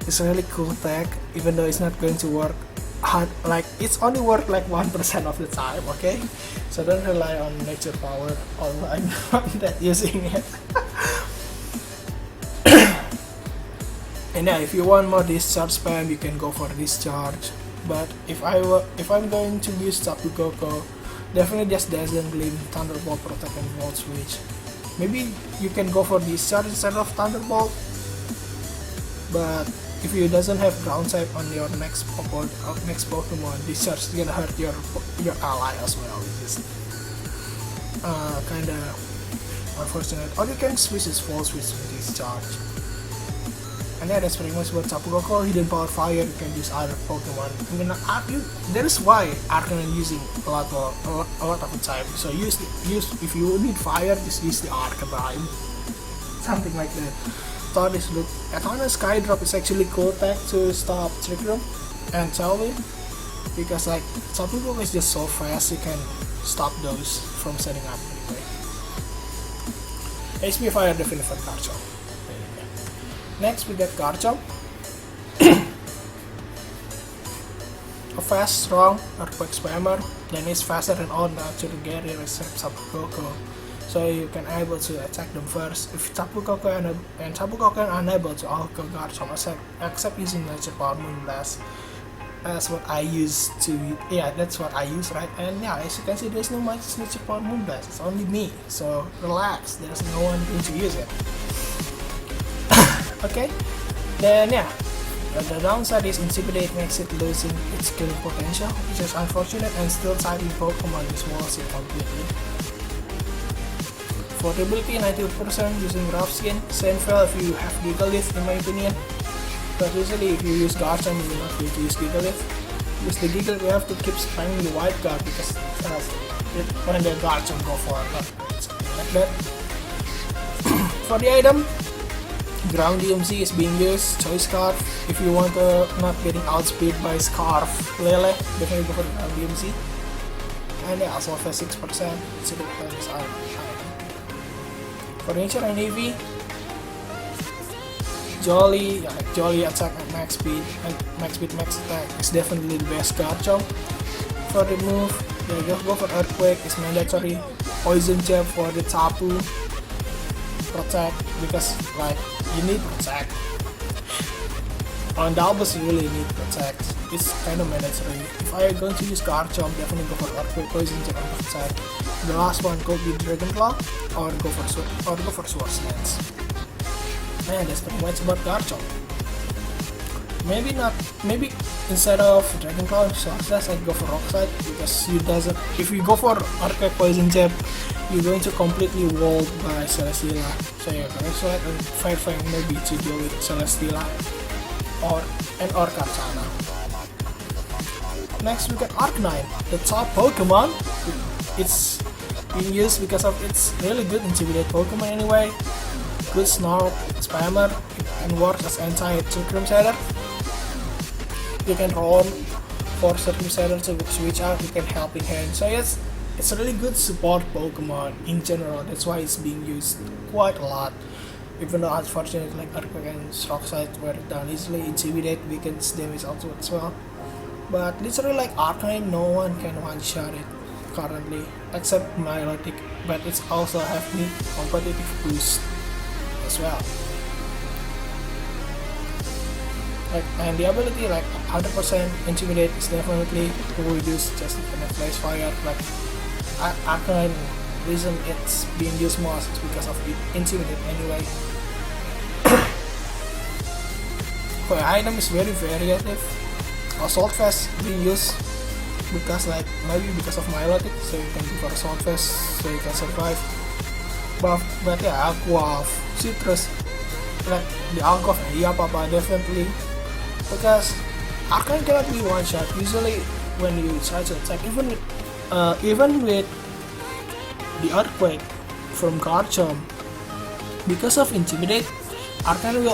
It's a really cool tech, even though it's not going to work hard. Like it's only work like 1% of the time. Okay, so don't rely on Nature Power. Although I'm not that using it. And yeah, if you want more Discharge spam, you can go for Discharge. But if I'm going to use Tapu Koko, definitely just Dazzling Gleam, Thunderbolt, Protect, and Volt Switch. Maybe you can go for Discharge instead of Thunderbolt. But if you doesn't have ground type on your next Pokemon, Discharge is gonna hurt your ally as well, which is kinda unfortunate. Or you can switch his Volt Switch with Discharge. And yeah, that's pretty much what Tapu Koko. Hidden Power Fire, you can use other Pokemon. I mean, that is why Arcanine using a lot of the time. So use if you need fire, just use the Archetype, something like that. Athena Skydrop is actually cool tech to stop Trick Room and Tailwind, because like Tapu Koko is just so fast, you can stop those from setting up anyway. HP Fire definitely for Garchomp. Next we get Garchomp. A fast, strong earthquake spammer. Then it's faster than all natural Gary except Tapu Koko. So you can able to attack them first. If Tapu Koko and Tapu Koko are unable to outgo Garchomp except using Nature Power Moonblast. That's what I use that's what I use, right? And yeah, as you can see, there's no much Nature Power Moonblast. It's only me. So relax. There's no one going to use it. Okay, then yeah, the downside is Intimidate makes it losing its killing potential, which is unfortunate, and still typing Pokemon swallows it completely. For the ability, 90% using Rough Skin, Sandfell if you have Gigalith in my opinion, but usually if you use Garchomp you will not need to use Gigalith. Use the Gigalith, you have to keep spamming the White Guard because when the Garchomp go for something like that. For the item, Ground DMZ is being used. Choice Scarf if you want to not getting outspeed by Scarf Lele, definitely go for the Ground DMZ. And yeah, also for 6%, so that is item. For Nature and Eevee, Jolly attack at max speed and max attack is definitely the best Garchomp. For the move, just go for Earthquake, is mandatory. Poison Jab for the Tapu. Protect because like you need Protect. On Dalbus you really need Protect. It's kind of mandatory. If I am going to use Garchomp, definitely go for Earthquake, Poison Jab, and Protect. The last one could be Dragon Claw or go for Swords Dance. And that's pretty much about Garchomp. Maybe instead of Dragon Claw Success, I'd go for Rock Slide, because if you go for Archetype Poison Jab, you're going to completely walled by Celesteela. So yeah, Rock Slide and Fire Fang maybe to deal with Celesteela or Kartana. Next we got Arcanine, the top Pokemon. It's being used because of its really good Intimidate Pokemon anyway. Good Snarl, Spammer, and works as anti-Circum Setter. You can roll for Circum Setter to switch out, you can Helping Hand. So yes, it's a really good support Pokemon in general, that's why it's being used quite a lot. Even though unfortunately like Earthquake and Rock Slide wear it down easily, Intimidate weakens damage also as well. But literally like Arcanine, no one can one-shot it currently, except Milotic, but it's also having competitive boost as well. And the ability like 100% Intimidate is definitely reduced just in a Flash Fire. Like Arcanine, reason it's being used most is because of the Intimidate anyway. For item is very variative. Assault Vest being used because like maybe because of Milotic, so you can go for Assault Vest so you can survive. But yeah, Aqua, Citrus, like the Alcoff and Yapapa definitely, because Arcanine cannot be one shot. Usually when you try to attack, even with the Earthquake from Garchomp, because of Intimidate, Arcanine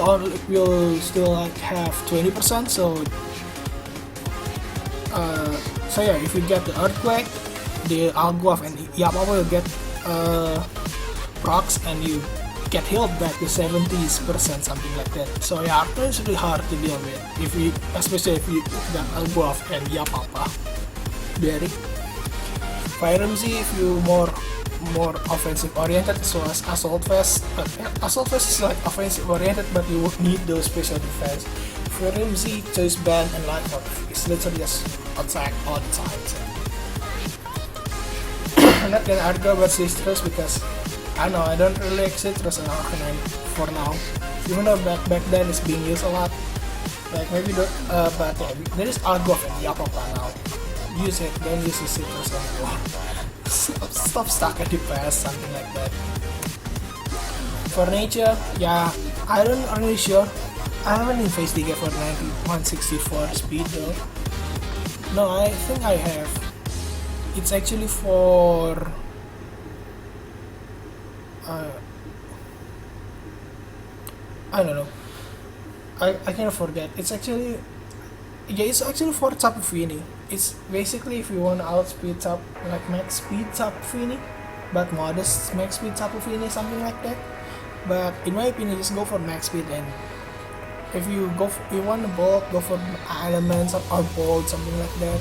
will still like have 20%. So yeah, if you get the Earthquake, the Alguaf and Yapapa will get procs and you get healed back to 70%, something like that. So yeah, Arcanine is really hard to deal with, especially if you got Alguaf and Yapapa. Very. Fire MC if you more offensive oriented, so as Assault Vest. But Assault Vest is like offensive oriented, but you would need those special defense. For MZ, Choice Band and Lightning is literally just attack all the time. So. I'm not gonna argue about Citrus because I know I don't really like Citrus and Arcanine for now. Even though back then it's being used a lot. Like maybe but yeah, there is Argof and Yapapa now. Use it, don't use the Citrus anymore. Stop stuck at the past, something like that. For nature, yeah, I'm not really sure. I haven't investigated for 164 speed though. No, I think I have. It's actually for I don't know. I kind of forget. It's actually for Tapu Fini. It's basically if you want to outspeed like max speed Tapu Fini, but modest max speed Tapu Fini, something like that. But in my opinion, just go for max speed, and if you want to bulk, go for elements or bold, something like that.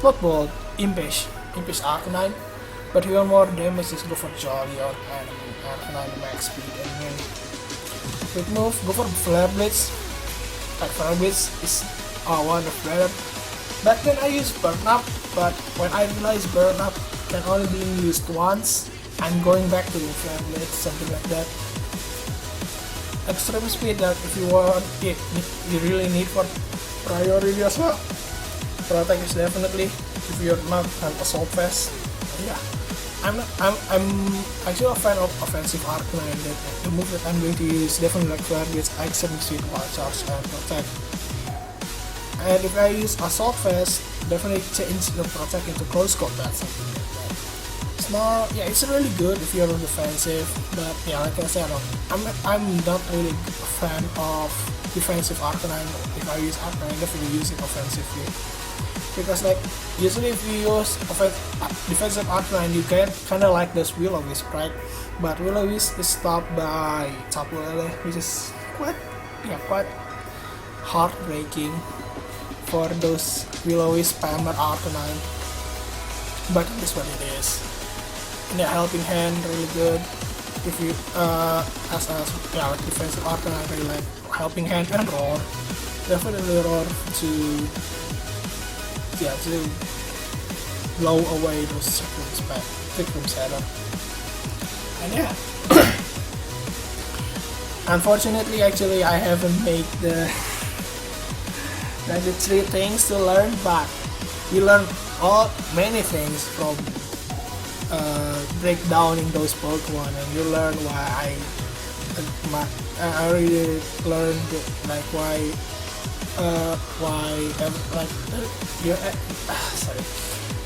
Not bold, Impish Arcanine. But if you want more damage, just go for Jolly or Arcanine max speed. And then quick move, go for Flare Blitz. Like Flare Blitz is one of better. Back then I used Burn Up, but when I realized Burn Up can only be used once, I'm going back to Flare Blitz, something like that. Extreme speed, that if you want it, you really need for priority as well. Protect is definitely if you're not an Assault Vest. Yeah, I'm actually a fan of offensive Arcanine. That the move that I'm going to use definitely like Flare Blitz, Extreme Speed, Wild Charge, and Protect. And if I use Assault Vest, definitely change the Protect into Close Combat, something like that. Snarl, yeah, it's really good if you're defensive, but yeah, like I said, I'm not really a fan of defensive Arcanine. If I use Arcanine, definitely use it offensively. Because like, usually if you use defensive Arcanine, you get kinda like this Will-O-Wisp, right? But Will-O-Wisp is stopped by Tapu Lele, which is quite heartbreaking for those Will-O-Wisp spammer Arcanine. But it is what it is. And yeah, Helping Hand really good. If you as defensive Arcanine, really like Helping Hand and Roar. Definitely Roar to blow away those Circum Setter. And yeah. Unfortunately, actually, I haven't made the 93 things to learn, but you learn many things from breakdowning those Pokemon, and you learn why I really learned like you sorry.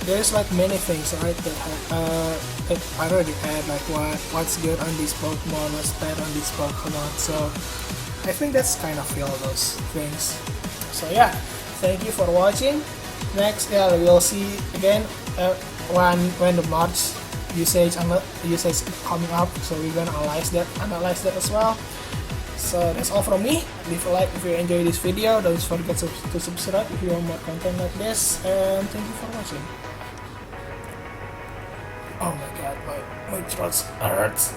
There's like many things, right, that I already had, like what's good on this Pokemon, what's bad on this Pokemon. So I think that's kind of feel those things. So yeah, thank you for watching. Next, yeah, we'll see again when the March usage coming up. So we're gonna analyze that as well. So that's all from me. Leave a like if you enjoyed this video. Don't forget to subscribe if you want more content like this. And thank you for watching. Oh my god, my throat hurts.